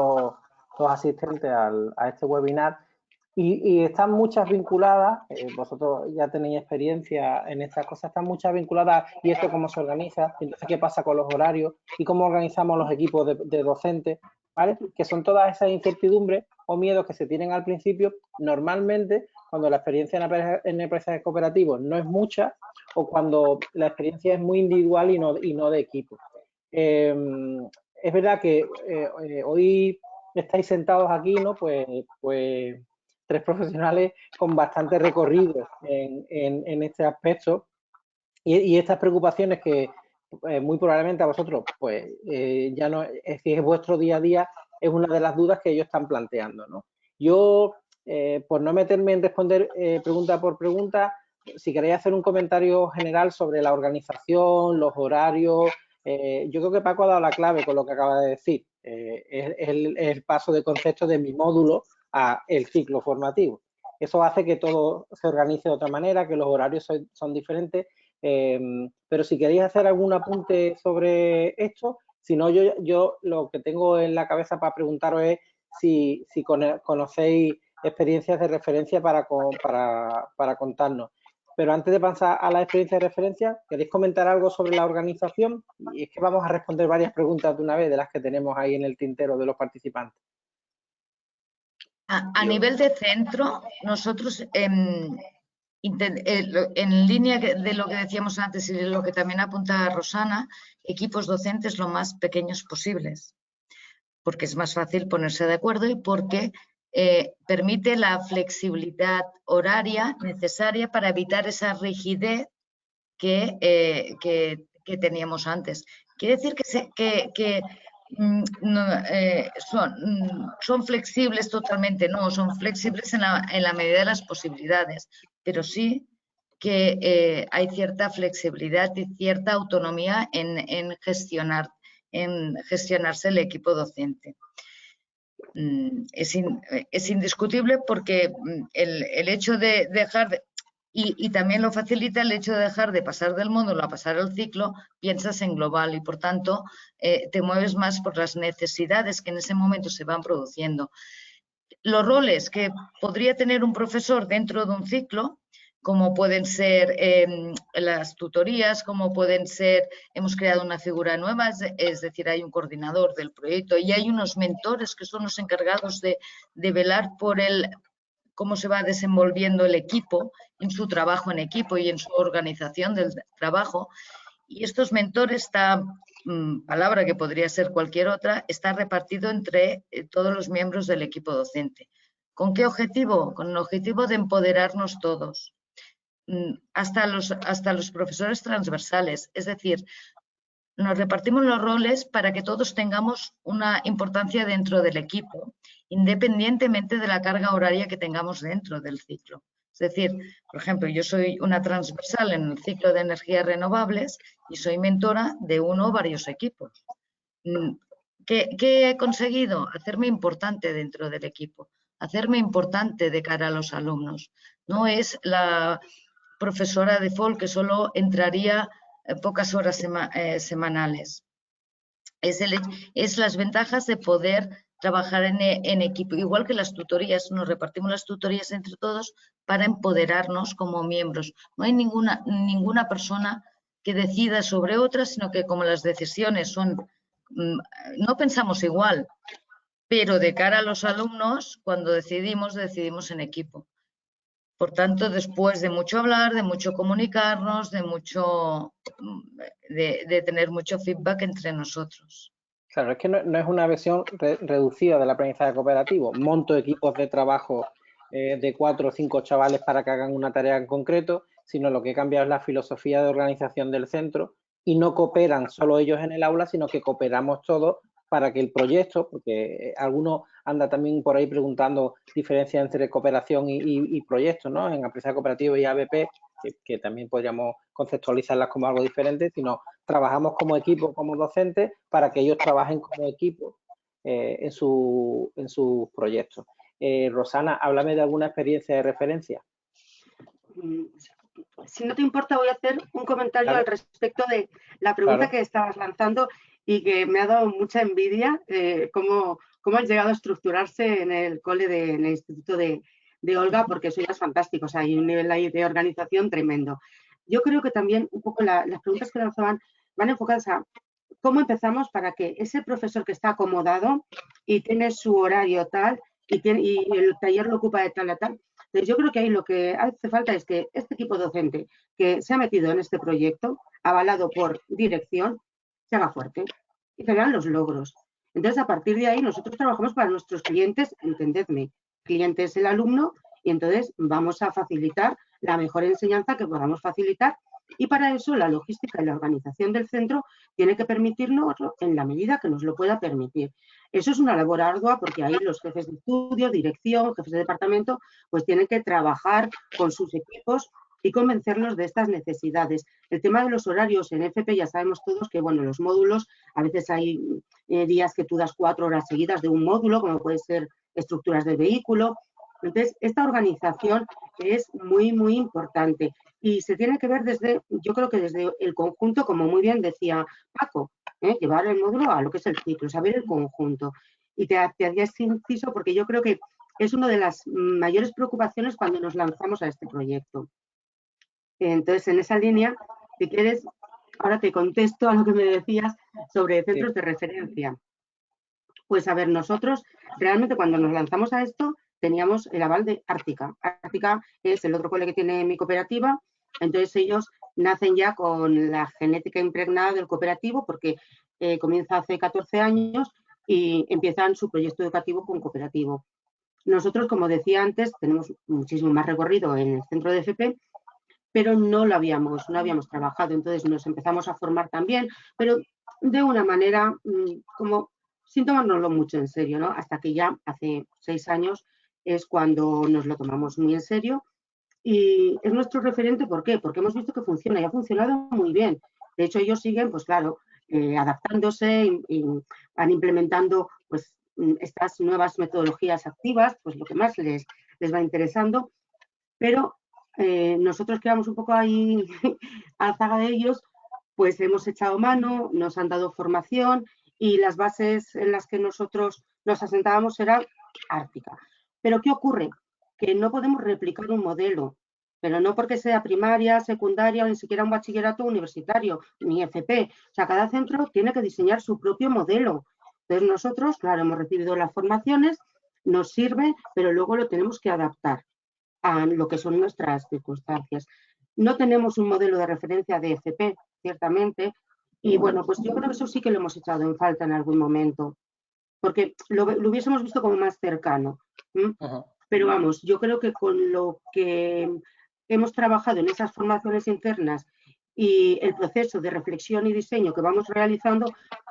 los asistentes a este webinar y están muchas vinculadas, vosotros ya tenéis experiencia en estas cosas, están muchas vinculadas y esto cómo se organiza, entonces qué pasa con los horarios y cómo organizamos los equipos de docentes, ¿vale? Que son todas esas incertidumbres o miedos que se tienen al principio, normalmente cuando la experiencia en empresas cooperativas no es mucha o cuando la experiencia es muy individual y no de equipo. Es verdad que hoy estáis sentados aquí, ¿no? Pues 3 profesionales con bastante recorrido en este aspecto y estas preocupaciones que muy probablemente a vosotros, pues ya no, es decir, es vuestro día a día, es una de las dudas que ellos están planteando, ¿no? Yo, por no meterme en responder pregunta por pregunta, si queréis hacer un comentario general sobre la organización, los horarios, yo creo que Paco ha dado la clave con lo que acaba de decir, es el paso de concepto de mi módulo a el ciclo formativo. Eso hace que todo se organice de otra manera, que los horarios son diferentes, pero si queréis hacer algún apunte sobre esto, si no, yo lo que tengo en la cabeza para preguntaros es si conocéis experiencias de referencia para contarnos. pero antes de pasar a la experiencia de referencia, ¿queréis comentar algo sobre la organización? Y es que vamos a responder varias preguntas de una vez de las que tenemos ahí en el tintero de los participantes. A nivel de centro, nosotros, en línea de lo que decíamos antes y lo que también apunta Rosana, equipos docentes lo más pequeños posibles, porque es más fácil ponerse de acuerdo y porque permite la flexibilidad horaria necesaria para evitar esa rigidez que teníamos antes. Quiere decir que son flexibles totalmente, no, son flexibles en la medida de las posibilidades, pero sí que hay cierta flexibilidad y cierta autonomía en gestionarse el equipo docente. Es indiscutible porque el hecho de dejar y también lo facilita el hecho de dejar de pasar del módulo a pasar al ciclo, piensas en global y por tanto te mueves más por las necesidades que en ese momento se van produciendo. Los roles que podría tener un profesor dentro de un ciclo, como pueden ser las tutorías, como pueden ser, hemos creado una figura nueva, es decir, hay un coordinador del proyecto y hay unos mentores que son los encargados de velar por cómo se va desenvolviendo el equipo en su trabajo en equipo y en su organización del trabajo. Y estos mentores, esta palabra que podría ser cualquier otra, está repartido entre todos los miembros del equipo docente. ¿Con qué objetivo? Con el objetivo de empoderarnos todos, hasta los profesores transversales. Es decir, nos repartimos los roles para que todos tengamos una importancia dentro del equipo, independientemente de la carga horaria que tengamos dentro del ciclo. Es decir, por ejemplo, yo soy una transversal en el ciclo de energías renovables y soy mentora de uno o varios equipos. ¿Qué he conseguido? Hacerme importante dentro del equipo, hacerme importante de cara a los alumnos. No es la profesora default que solo entraría pocas horas semanales. Es las ventajas de poder trabajar en equipo. Igual que las tutorías, nos repartimos las tutorías entre todos para empoderarnos como miembros. No hay ninguna persona que decida sobre otra, sino que como las decisiones son, no pensamos igual, pero de cara a los alumnos, cuando decidimos en equipo. Por tanto, después de mucho hablar, de mucho comunicarnos, de tener mucho feedback entre nosotros. Claro, es que no es una versión reducida del aprendizaje cooperativo. Monto equipos de trabajo de 4 o 5 chavales para que hagan una tarea en concreto, sino lo que cambia es la filosofía de organización del centro y no cooperan solo ellos en el aula, sino que cooperamos todos para que el proyecto, porque algunos anda también por ahí preguntando diferencias entre cooperación y proyectos, ¿no? En aprendizaje cooperativo y ABP, que también podríamos conceptualizarlas como algo diferente, sino trabajamos como equipo, como docentes, para que ellos trabajen como equipo en sus proyectos. Rosana, háblame de alguna experiencia de referencia. Si no te importa, voy a hacer un comentario al respecto de la pregunta que estabas lanzando y que me ha dado mucha envidia cómo has llegado a estructurarse en el cole en el instituto de Olga, porque eso ya es fantástico, o sea, hay un nivel ahí de organización tremendo. Yo creo que también un poco las preguntas que lanzaban van enfocadas a cómo empezamos para que ese profesor que está acomodado y tiene su horario tal y el taller lo ocupa de tal a tal. Entonces yo creo que ahí lo que hace falta es que este equipo docente que se ha metido en este proyecto, avalado por dirección, se haga fuerte y se vean los logros. Entonces, a partir de ahí, nosotros trabajamos para nuestros clientes, entendedme, cliente es el alumno, y entonces vamos a facilitar la mejor enseñanza que podamos facilitar, y para eso la logística y la organización del centro tiene que permitirnos en la medida que nos lo pueda permitir. Eso es una labor ardua porque ahí los jefes de estudio, dirección, jefes de departamento, pues tienen que trabajar con sus equipos y convencerlos de estas necesidades. El tema de los horarios en FP ya sabemos todos que, bueno, los módulos, a veces hay días que tú das 4 horas seguidas de un módulo, como puede ser estructuras de vehículo. Entonces, esta organización es muy, muy importante y se tiene que ver yo creo que desde el conjunto, como muy bien decía Paco, llevar el módulo a lo que es el ciclo, saber el conjunto. Y te hacía ese inciso porque yo creo que es una de las mayores preocupaciones cuando nos lanzamos a este proyecto. Entonces, en esa línea, si quieres, ahora te contesto a lo que me decías sobre centros de referencia. Pues a ver, nosotros realmente cuando nos lanzamos a esto teníamos el aval de Ártica. Ártica es el otro cole que tiene mi cooperativa, entonces ellos nacen ya con la genética impregnada del cooperativo porque comienza hace 14 años y empiezan su proyecto educativo con cooperativo. Nosotros, como decía antes, tenemos muchísimo más recorrido en el centro de FP, pero no habíamos trabajado, entonces nos empezamos a formar también, pero de una manera como sin tomárnoslo mucho en serio, ¿no? Hasta que ya hace 6 años es cuando nos lo tomamos muy en serio y es nuestro referente, ¿por qué? Porque hemos visto que funciona y ha funcionado muy bien. De hecho, ellos siguen, pues claro, adaptándose y van implementando pues estas nuevas metodologías activas, pues lo que más les va interesando, pero nosotros que vamos un poco ahí a la zaga de ellos, pues hemos echado mano, nos han dado formación y las bases en las que nosotros nos asentábamos eran Ártica. Pero ¿qué ocurre? Que no podemos replicar un modelo, pero no porque sea primaria, secundaria o ni siquiera un bachillerato universitario, ni FP. O sea, cada centro tiene que diseñar su propio modelo. Entonces nosotros, claro, hemos recibido las formaciones, nos sirve, pero luego lo tenemos que adaptar a lo que son nuestras circunstancias. No tenemos un modelo de referencia de FP, ciertamente, y bueno, pues yo creo que eso sí que lo hemos echado en falta en algún momento, porque lo hubiésemos visto como más cercano. Pero vamos, yo creo que con lo que hemos trabajado en esas formaciones internas y el proceso de reflexión y diseño que vamos realizando,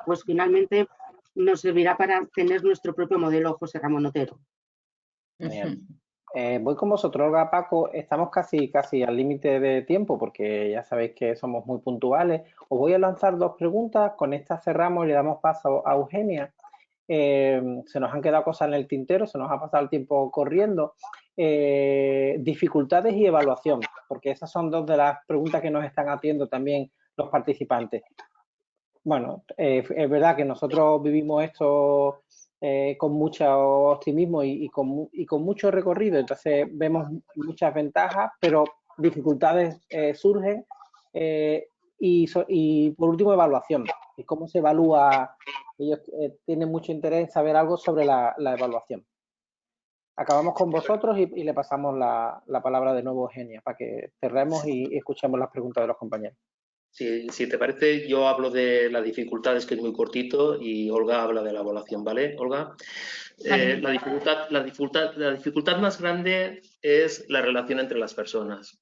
pues finalmente nos servirá para tener nuestro propio modelo José Ramón Otero. Bien. Voy con vosotros, Olga, Paco. Estamos casi al límite de tiempo porque ya sabéis que somos muy puntuales. Os voy a lanzar 2 preguntas. Con estas cerramos y le damos paso a Eugenia. Se nos han quedado cosas en el tintero, se nos ha pasado el tiempo corriendo. Dificultades y evaluación, porque esas son 2 de las preguntas que nos están haciendo también los participantes. Bueno, es verdad que nosotros vivimos esto con mucho optimismo y con mucho recorrido, entonces vemos muchas ventajas, pero dificultades surgen y por último evaluación. ¿Y cómo se evalúa? Ellos tienen mucho interés en saber algo sobre la evaluación. Acabamos con vosotros y le pasamos la palabra de nuevo a Eugenia para que cerremos y escuchemos las preguntas de los compañeros. Si te parece, yo hablo de las dificultades, que es muy cortito, y Olga habla de la evaluación, ¿vale, Olga? Vale. La dificultad más grande es la relación entre las personas,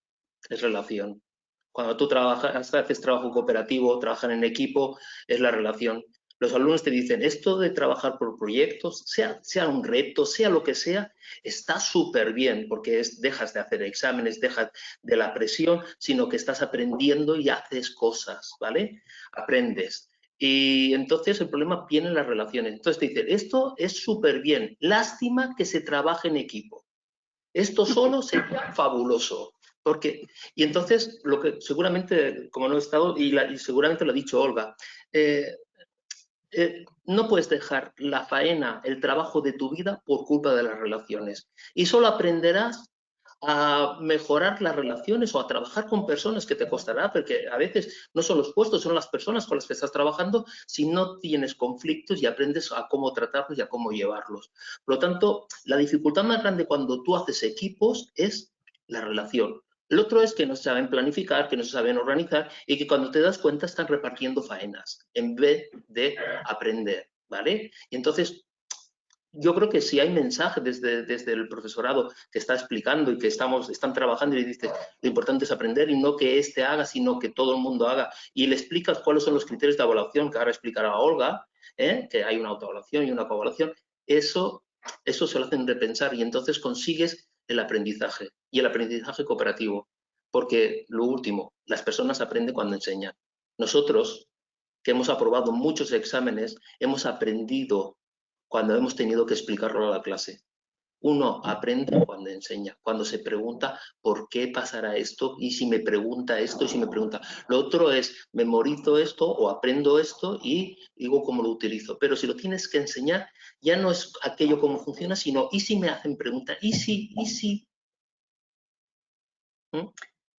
es relación. Cuando tú haces trabajo cooperativo, trabajan en equipo, es la relación. Los alumnos te dicen, esto de trabajar por proyectos, sea un reto, sea lo que sea, está súper bien, porque dejas de hacer exámenes, dejas de la presión, sino que estás aprendiendo y haces cosas, ¿vale? Aprendes. Y entonces el problema viene en las relaciones. Entonces te dicen, esto es súper bien, lástima que se trabaje en equipo. Esto solo sería fabuloso. Y entonces, lo que seguramente, como no he estado, y seguramente lo ha dicho Olga, no puedes dejar la faena, el trabajo de tu vida por culpa de las relaciones. Y solo aprenderás a mejorar las relaciones o a trabajar con personas, que te costará, porque a veces no son los puestos, son las personas con las que estás trabajando, si no tienes conflictos y aprendes a cómo tratarlos y a cómo llevarlos. Por lo tanto, la dificultad más grande cuando tú haces equipos es la relación. El otro es que no se saben planificar, que no se saben organizar y que cuando te das cuenta están repartiendo faenas en vez de aprender, ¿vale? Y entonces, yo creo que si hay mensaje desde el profesorado que está explicando y que están trabajando y dices, lo importante es aprender y no que éste haga, sino que todo el mundo haga, y le explicas cuáles son los criterios de evaluación, que ahora explicará Olga, que hay una autoevaluación y una coevaluación, eso se lo hacen repensar y entonces consigues el aprendizaje y el aprendizaje cooperativo, porque lo último, las personas aprenden cuando enseñan. Nosotros, que hemos aprobado muchos exámenes, hemos aprendido cuando hemos tenido que explicarlo a la clase. Uno aprende cuando enseña, cuando se pregunta por qué pasará esto y si me pregunta esto y si me pregunta. Lo otro es memorizo esto o aprendo esto y digo cómo lo utilizo. Pero si lo tienes que enseñar, ya no es aquello cómo funciona, sino y si me hacen preguntas, y si.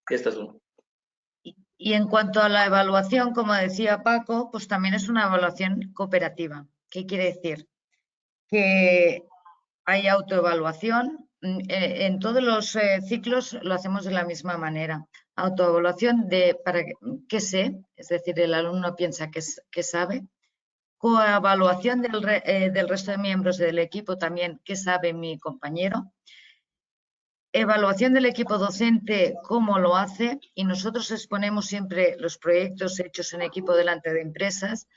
Estas son. Y en cuanto a la evaluación, como decía Paco, pues también es una evaluación cooperativa. ¿Qué quiere decir? Que hay autoevaluación. En todos los ciclos lo hacemos de la misma manera. Autoevaluación de para qué sé, es decir, el alumno piensa que sabe. Coevaluación del resto de miembros del equipo también, qué sabe mi compañero. Evaluación del equipo docente, cómo lo hace, y nosotros exponemos siempre los proyectos hechos en equipo delante de empresas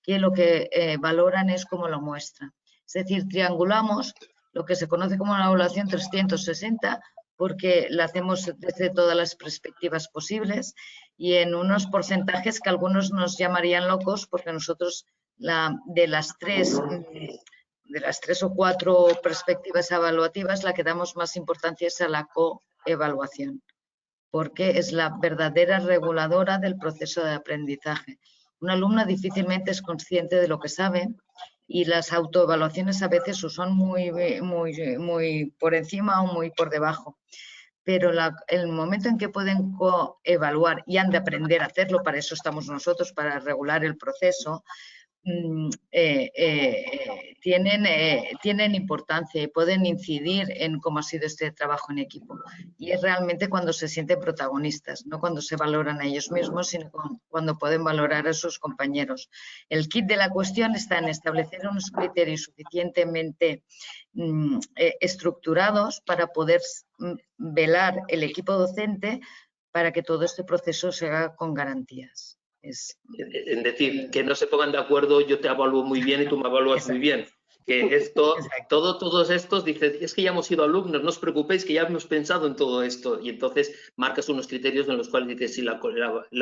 que lo que valoran es cómo lo muestra. Es decir, triangulamos lo que se conoce como una evaluación 360 porque la hacemos desde todas las perspectivas posibles y en unos porcentajes que algunos nos llamarían locos porque nosotros de las tres o cuatro perspectivas evaluativas, la que damos más importancia es a la coevaluación, porque es la verdadera reguladora del proceso de aprendizaje. Un alumno difícilmente es consciente de lo que sabe y las autoevaluaciones a veces son muy por encima o muy por debajo. Pero el momento en que pueden coevaluar y han de aprender a hacerlo, para eso estamos nosotros, para regular el proceso, tienen importancia y pueden incidir en cómo ha sido este trabajo en equipo. Y es realmente cuando se sienten protagonistas, no cuando se valoran a ellos mismos, sino cuando pueden valorar a sus compañeros. El kit de la cuestión está en establecer unos criterios suficientemente estructurados para poder velar el equipo docente para que todo este proceso se haga con garantías. Es decir, que no se pongan de acuerdo, yo te evalúo muy bien y tú me evalúas muy bien. Que todos estos dicen, es que ya hemos sido alumnos, no os preocupéis que ya hemos pensado en todo esto. Y entonces marcas unos criterios en los cuales dices si la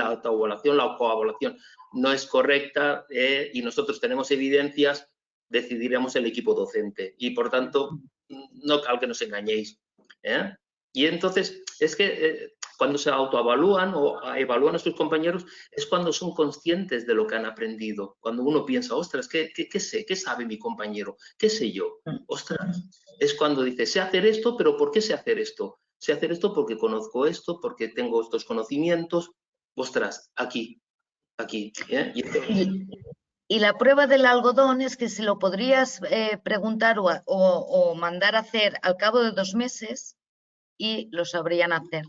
autoevaluación, la coevaluación no es correcta y nosotros tenemos evidencias, decidiremos el equipo docente. Y por tanto, no cal que nos engañéis. Y entonces, es que cuando se autoevalúan o evalúan a sus compañeros es cuando son conscientes de lo que han aprendido. Cuando uno piensa, ostras, ¿qué sé? ¿Qué sabe mi compañero? ¿Qué sé yo? Ostras, es cuando dice, sé hacer esto, pero ¿por qué sé hacer esto? Sé hacer esto porque conozco esto, porque tengo estos conocimientos. Ostras, aquí. Y la prueba del algodón es que se lo podrías preguntar o mandar a hacer al cabo de 2 meses y lo sabrían hacer.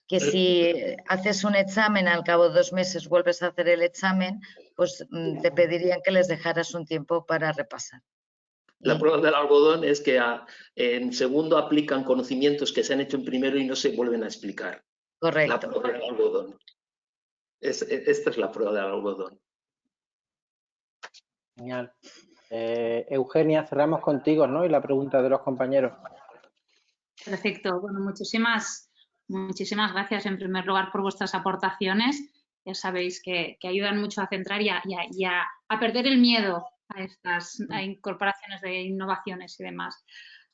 Que si haces un examen al cabo de 2 meses vuelves a hacer el examen, pues te pedirían que les dejaras un tiempo para repasar. La prueba del algodón es que en segundo aplican conocimientos que se han hecho en primero y no se vuelven a explicar. Correcto. La prueba del algodón. Esta es la prueba del algodón. Genial. Eugenia, cerramos contigo, ¿no? Y la pregunta de los compañeros. Perfecto. Bueno, muchísimas gracias en primer lugar por vuestras aportaciones. Ya sabéis que ayudan mucho a centrar y a perder el miedo a estas incorporaciones de innovaciones y demás.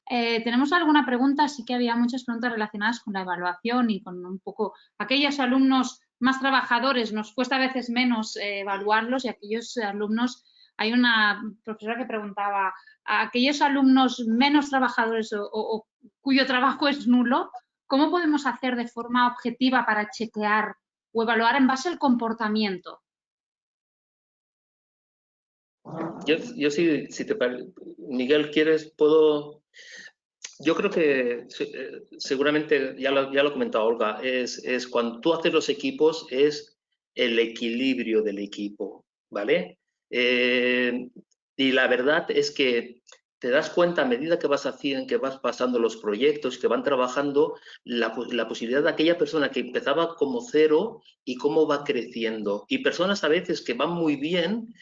¿Tenemos alguna pregunta? Sí que había muchas preguntas relacionadas con la evaluación y con un poco aquellos alumnos más trabajadores. Nos cuesta a veces menos evaluarlos y aquellos alumnos, hay una profesora que preguntaba, a aquellos alumnos menos trabajadores o cuyo trabajo es nulo, ¿cómo podemos hacer de forma objetiva para chequear o evaluar en base al comportamiento? Yo sí, si te parece, Miguel, ¿quieres? Puedo. Yo creo que seguramente, ya lo ha comentado Olga, es cuando tú haces los equipos, es el equilibrio del equipo, ¿vale? Y la verdad es que te das cuenta a medida que vas haciendo, que vas pasando los proyectos, que van trabajando, la posibilidad de aquella persona que empezaba como cero y cómo va creciendo. Y personas a veces que van muy bien,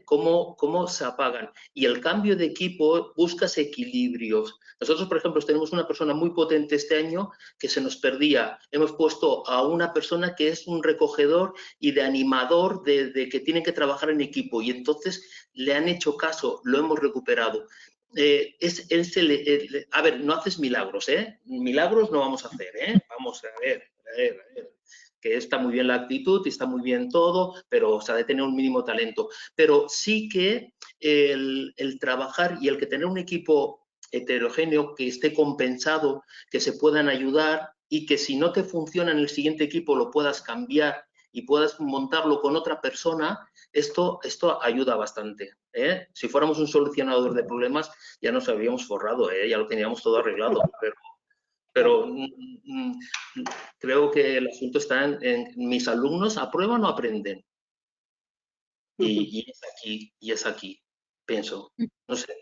cómo se apagan. Y el cambio de equipo buscas equilibrios. Nosotros, por ejemplo, tenemos una persona muy potente este año que se nos perdía. Hemos puesto a una persona que es un recogedor y de animador de que tienen que trabajar en equipo. Y entonces le han hecho caso, lo hemos recuperado. A ver, no haces milagros, milagros no vamos a hacer, vamos a ver, que está muy bien la actitud y está muy bien todo, pero se ha de tener un mínimo talento. Pero sí que el trabajar y el que tener un equipo heterogéneo que esté compensado, que se puedan ayudar, y que si no te funciona en el siguiente equipo lo puedas cambiar y puedas montarlo con otra persona, esto ayuda bastante, ¿eh? Si fuéramos un solucionador de problemas ya nos habríamos forrado, ¿eh? Ya lo teníamos todo arreglado, pero creo que el asunto está en mis alumnos aprueban o aprenden. Y es aquí, pienso, no sé.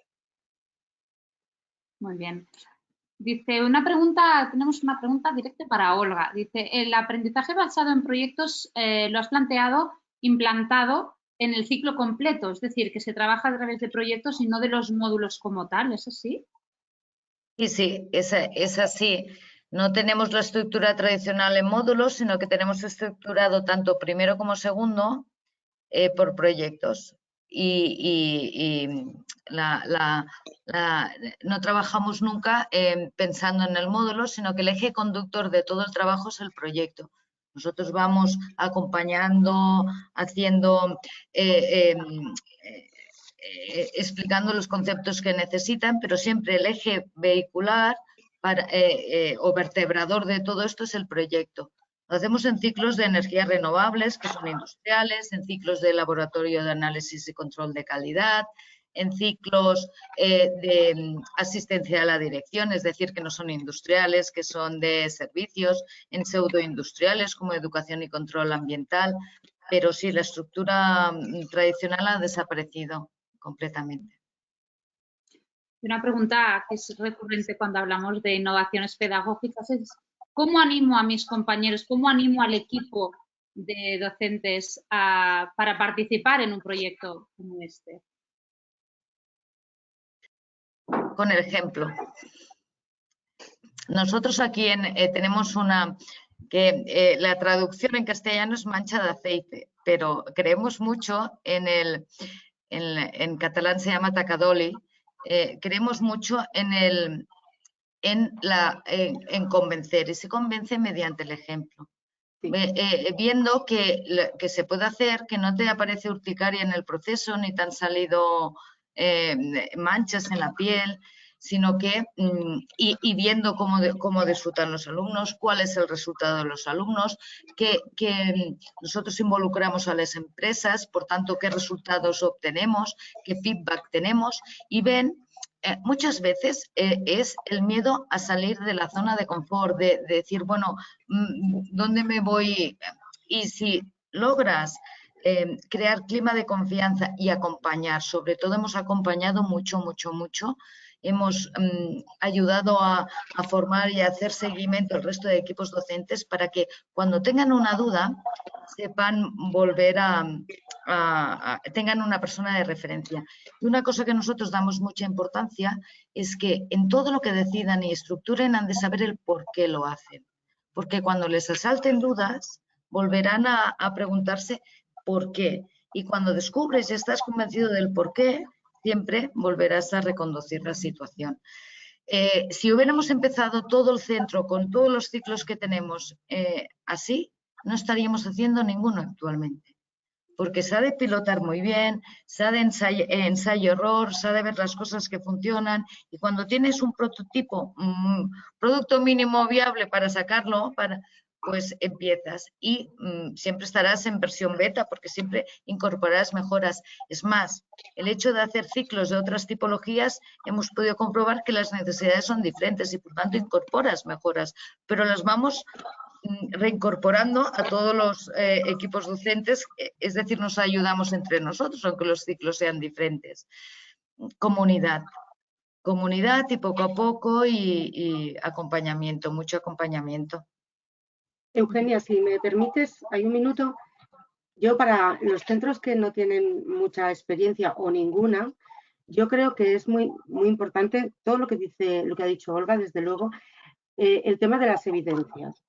Muy bien. Dice, tenemos una pregunta directa para Olga. Dice, el aprendizaje basado en proyectos lo has planteado, implantado en el ciclo completo, es decir, que se trabaja a través de proyectos y no de los módulos como tal, ¿es así? Sí, es así. No tenemos la estructura tradicional en módulos, sino que tenemos estructurado tanto primero como segundo por proyectos. No trabajamos nunca pensando en el módulo, sino que el eje conductor de todo el trabajo es el proyecto. Nosotros vamos acompañando, haciendo, explicando los conceptos que necesitan, pero siempre el eje vehicular o vertebrador de todo esto es el proyecto. Lo hacemos en ciclos de energías renovables, que son industriales, en ciclos de laboratorio de análisis y control de calidad, en ciclos de asistencia a la dirección, es decir, que no son industriales, que son de servicios, en pseudoindustriales como educación y control ambiental, pero sí, la estructura tradicional ha desaparecido completamente. Una pregunta que es recurrente cuando hablamos de innovaciones pedagógicas es ¿cómo animo a mis compañeros, cómo animo al equipo de docentes para participar en un proyecto como este? Con el ejemplo. Nosotros aquí tenemos la traducción en castellano es mancha de aceite, pero creemos mucho en catalán se llama tacadoli, creemos mucho en convencer, y se convence mediante el ejemplo. Sí. Viendo que se puede hacer, que no te aparece urticaria en el proceso, ni te han salido manchas en la piel, sino que, y viendo cómo disfrutan los alumnos, cuál es el resultado de los alumnos, que nosotros involucramos a las empresas, por tanto, qué resultados obtenemos, qué feedback tenemos, y ven, muchas veces es el miedo a salir de la zona de confort, de decir, bueno, ¿dónde me voy? Y si logras crear clima de confianza y acompañar, sobre todo hemos acompañado mucho, hemos ayudado a formar y a hacer seguimiento al resto de equipos docentes para que cuando tengan una duda sepan volver tengan una persona de referencia. Y una cosa que nosotros damos mucha importancia es que en todo lo que decidan y estructuren han de saber el por qué lo hacen. Porque cuando les asalten dudas, volverán a preguntarse por qué. Y cuando descubres y estás convencido del por qué, siempre volverás a reconducir la situación. Si hubiéramos empezado todo el centro con todos los ciclos que tenemos así, no estaríamos haciendo ninguno actualmente. Porque se ha de pilotar muy bien, se ha de ensayo-error, se ha de ver las cosas que funcionan, y cuando tienes un prototipo, producto mínimo viable para sacarlo, pues empiezas y siempre estarás en versión beta porque siempre incorporarás mejoras. Es más, el hecho de hacer ciclos de otras tipologías, hemos podido comprobar que las necesidades son diferentes y por tanto incorporas mejoras, pero las vamos reincorporando a todos los equipos docentes, es decir, nos ayudamos entre nosotros, aunque los ciclos sean diferentes. Comunidad y poco a poco y acompañamiento, mucho acompañamiento. Eugenia, si me permites, hay un minuto. Yo para los centros que no tienen mucha experiencia o ninguna, yo creo que es muy importante todo lo que ha dicho Olga, desde luego, el tema de las evidencias.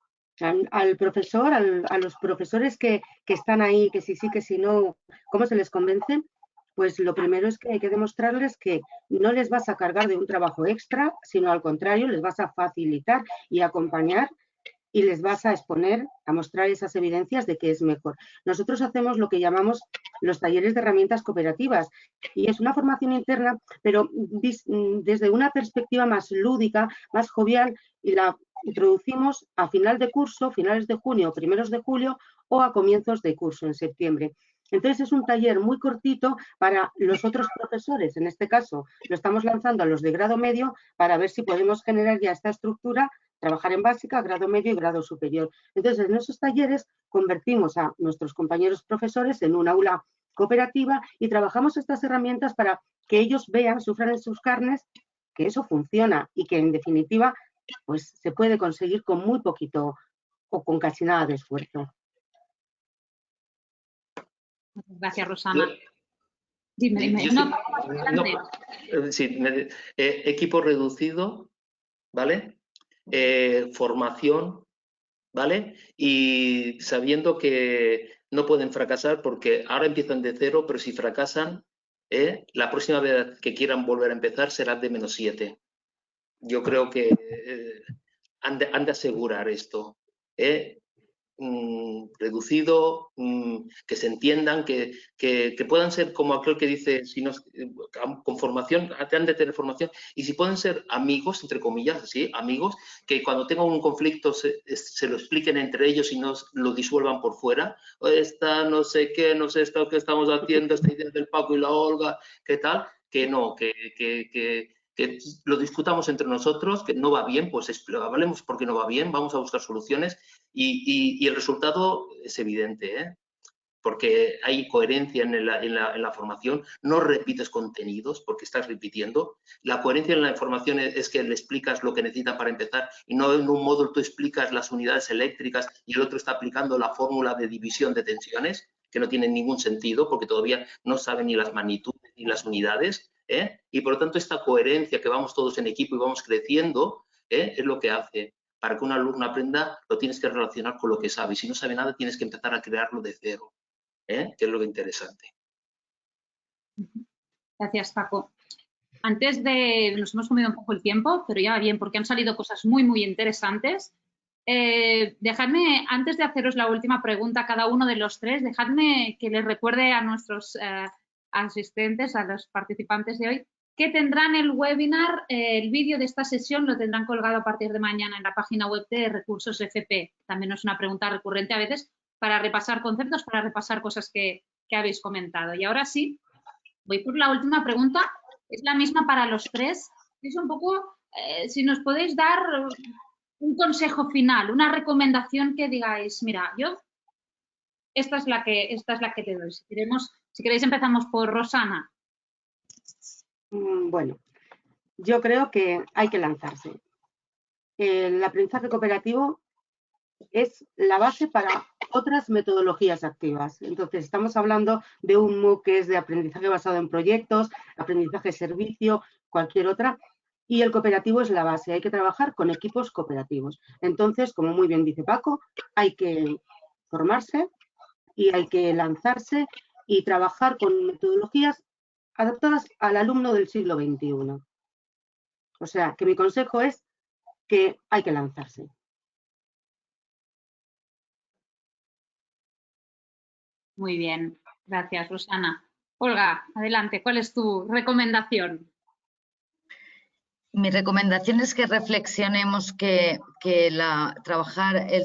Al profesor, a los profesores que están ahí, que sí, que si no, ¿cómo se les convence? Pues lo primero es que hay que demostrarles que no les vas a cargar de un trabajo extra, sino al contrario, les vas a facilitar y acompañar y les vas a exponer, a mostrar esas evidencias de que es mejor. Nosotros hacemos lo que llamamos los talleres de herramientas cooperativas y es una formación interna, pero desde una perspectiva más lúdica, más jovial, y introducimos a final de curso, finales de junio, primeros de julio o a comienzos de curso en septiembre. Entonces es un taller muy cortito para los otros profesores. En este caso lo estamos lanzando a los de grado medio para ver si podemos generar ya esta estructura, trabajar en básica, grado medio y grado superior. Entonces en esos talleres convertimos a nuestros compañeros profesores en un aula cooperativa y trabajamos estas herramientas para que ellos vean, sufran en sus carnes que eso funciona y que en definitiva pues se puede conseguir con muy poquito o con casi nada de esfuerzo. Gracias, Rosana. Dime. Equipo reducido, ¿vale? Formación, ¿vale? Y sabiendo que no pueden fracasar porque ahora empiezan de 0, pero si fracasan, la próxima vez que quieran volver a empezar será de -7. Yo creo que han de asegurar esto. Reducido, que se entiendan, que puedan ser como aquel que dice, si no, con formación, han de tener formación, y si pueden ser amigos, entre comillas, ¿sí? Amigos, que cuando tengan un conflicto se lo expliquen entre ellos y no lo disuelvan por fuera. Esta no sé qué, no sé esto que estamos haciendo, esta idea del Paco y la Olga, ¿qué tal? Que no, que lo discutamos entre nosotros, que no va bien, pues hablemos porque no va bien, vamos a buscar soluciones y el resultado es evidente, porque hay coherencia en la formación, no repites contenidos porque estás repitiendo. La coherencia en la información es que le explicas lo que necesita para empezar y no en un módulo tú explicas las unidades eléctricas y el otro está aplicando la fórmula de división de tensiones, que no tiene ningún sentido porque todavía no sabe ni las magnitudes ni las unidades. Y por lo tanto esta coherencia que vamos todos en equipo y vamos creciendo es lo que hace. Para que un alumno aprenda lo tienes que relacionar con lo que sabe y si no sabe nada tienes que empezar a crearlo de cero, que es lo interesante. Gracias, Paco. Nos hemos comido un poco el tiempo, pero ya va bien porque han salido cosas muy, muy interesantes. Dejadme, antes de haceros la última pregunta a cada uno de los tres, dejadme que les recuerde a nuestros asistentes, a los participantes de hoy, que tendrán el webinar, el vídeo de esta sesión lo tendrán colgado a partir de mañana en la página web de Recursos FP. También es una pregunta recurrente a veces para repasar conceptos, para repasar cosas que habéis comentado. Y ahora sí, voy por la última pregunta. Es la misma para los tres. Es un poco, si nos podéis dar un consejo final, una recomendación que digáis, mira, yo, esta es la que te doy. Si queréis empezamos por Rosana. Bueno, yo creo que hay que lanzarse. El aprendizaje cooperativo es la base para otras metodologías activas. Entonces, estamos hablando de un MOOC que es de aprendizaje basado en proyectos, aprendizaje servicio, cualquier otra, y el cooperativo es la base. Hay que trabajar con equipos cooperativos. Entonces, como muy bien dice Paco, hay que formarse y hay que lanzarse y trabajar con metodologías adaptadas al alumno del siglo XXI. O sea, que mi consejo es que hay que lanzarse. Muy bien, gracias, Rosana. Olga, adelante, ¿cuál es tu recomendación? Mi recomendación es que reflexionemos que el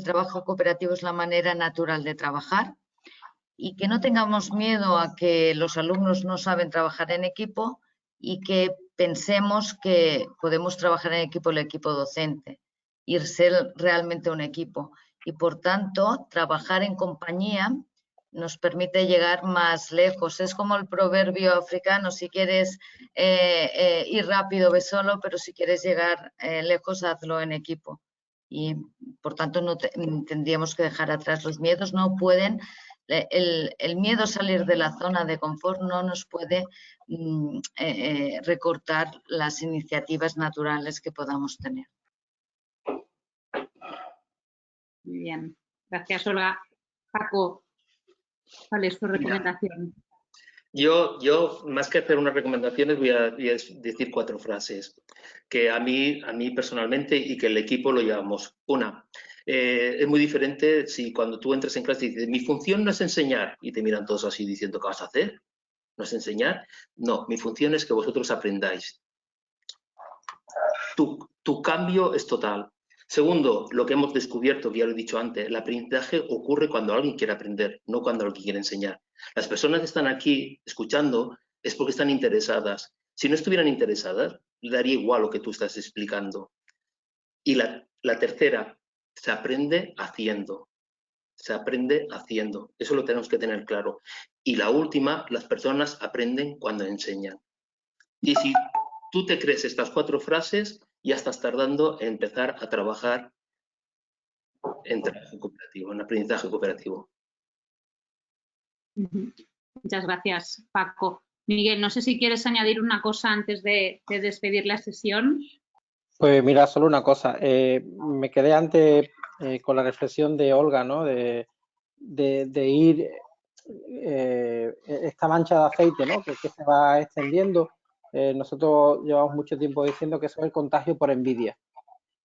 trabajo cooperativo es la manera natural de trabajar y que no tengamos miedo a que los alumnos no saben trabajar en equipo y que pensemos que podemos trabajar en equipo el equipo docente y ser realmente un equipo. Y por tanto, trabajar en compañía nos permite llegar más lejos. Es como el proverbio africano, si quieres ir rápido, ve solo, pero si quieres llegar lejos, hazlo en equipo. Y por tanto, no tendríamos que dejar atrás los miedos, no pueden. El miedo a salir de la zona de confort no nos puede recortar las iniciativas naturales que podamos tener. Muy bien, gracias, Olga. Paco, ¿cuál es tu recomendación? Yo, más que hacer unas recomendaciones, voy a decir 4 frases que a mí personalmente y que el equipo lo llevamos. Una, es muy diferente si cuando tú entras en clase y dices, mi función no es enseñar, y te miran todos así diciendo, ¿qué vas a hacer? ¿No es enseñar? No, mi función es que vosotros aprendáis. Tu cambio es total. Segundo, lo que hemos descubierto, que ya lo he dicho antes, el aprendizaje ocurre cuando alguien quiere aprender, no cuando alguien quiere enseñar. Las personas que están aquí escuchando es porque están interesadas. Si no estuvieran interesadas, le daría igual lo que tú estás explicando. Y la tercera, se aprende haciendo. Se aprende haciendo. Eso lo tenemos que tener claro. Y la última, las personas aprenden cuando enseñan. Y si tú te crees estas 4 frases, ya estás tardando en empezar a trabajar en trabajo cooperativo, en aprendizaje cooperativo. Muchas gracias, Paco. Miguel, no sé si quieres añadir una cosa antes de despedir la sesión. Pues mira, solo una cosa. Me quedé antes con la reflexión de Olga, ¿no? De ir esta mancha de aceite, ¿no? Que se va extendiendo. Nosotros llevamos mucho tiempo diciendo que eso es el contagio por envidia.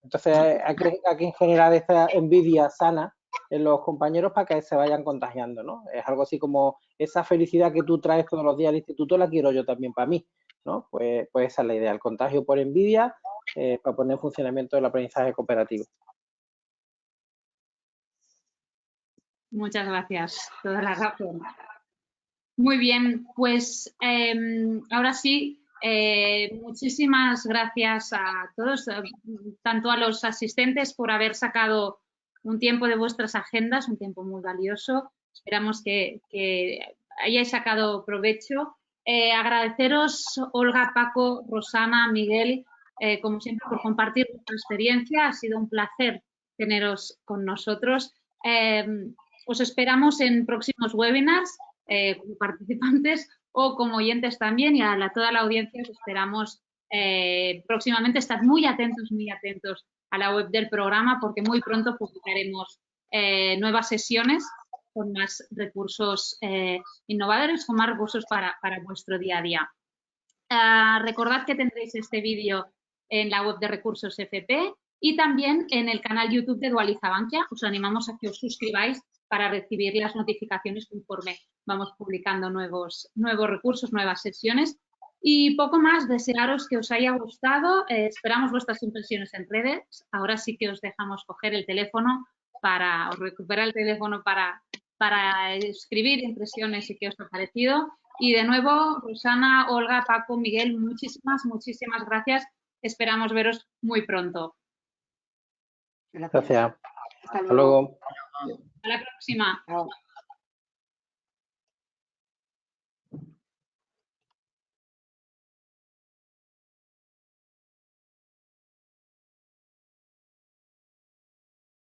Entonces hay que generar esta envidia sana en los compañeros para que se vayan contagiando, ¿no? Es algo así como esa felicidad que tú traes todos los días al instituto la quiero yo también para mí, ¿no? Pues esa es la idea, el contagio por envidia para poner en funcionamiento el aprendizaje cooperativo. Muchas gracias, toda la razón. Muy bien, pues ahora sí, muchísimas gracias a todos, tanto a los asistentes por haber sacado un tiempo de vuestras agendas, un tiempo muy valioso. Esperamos que hayáis sacado provecho. Agradeceros, Olga, Paco, Rosana, Miguel, como siempre, por compartir vuestra experiencia. Ha sido un placer teneros con nosotros. Os esperamos en próximos webinars. Como participantes o como oyentes también, y a toda la audiencia os esperamos próximamente. Estad muy atentos a la web del programa porque muy pronto publicaremos nuevas sesiones con más recursos innovadores, con más recursos para vuestro día a día. Recordad que tendréis este vídeo en la web de Recursos FP y también en el canal YouTube de Dualiza Bankia. Os animamos a que os suscribáis para recibir las notificaciones conforme vamos publicando nuevos recursos, nuevas sesiones. Y poco más, desearos que os haya gustado. Esperamos vuestras impresiones en redes. Ahora sí que os dejamos coger el teléfono os recuperar el teléfono para escribir impresiones y qué os ha parecido. Y de nuevo, Rosana, Olga, Paco, Miguel, muchísimas gracias. Esperamos veros muy pronto. Gracias. Hasta luego. Hasta la próxima. Chao.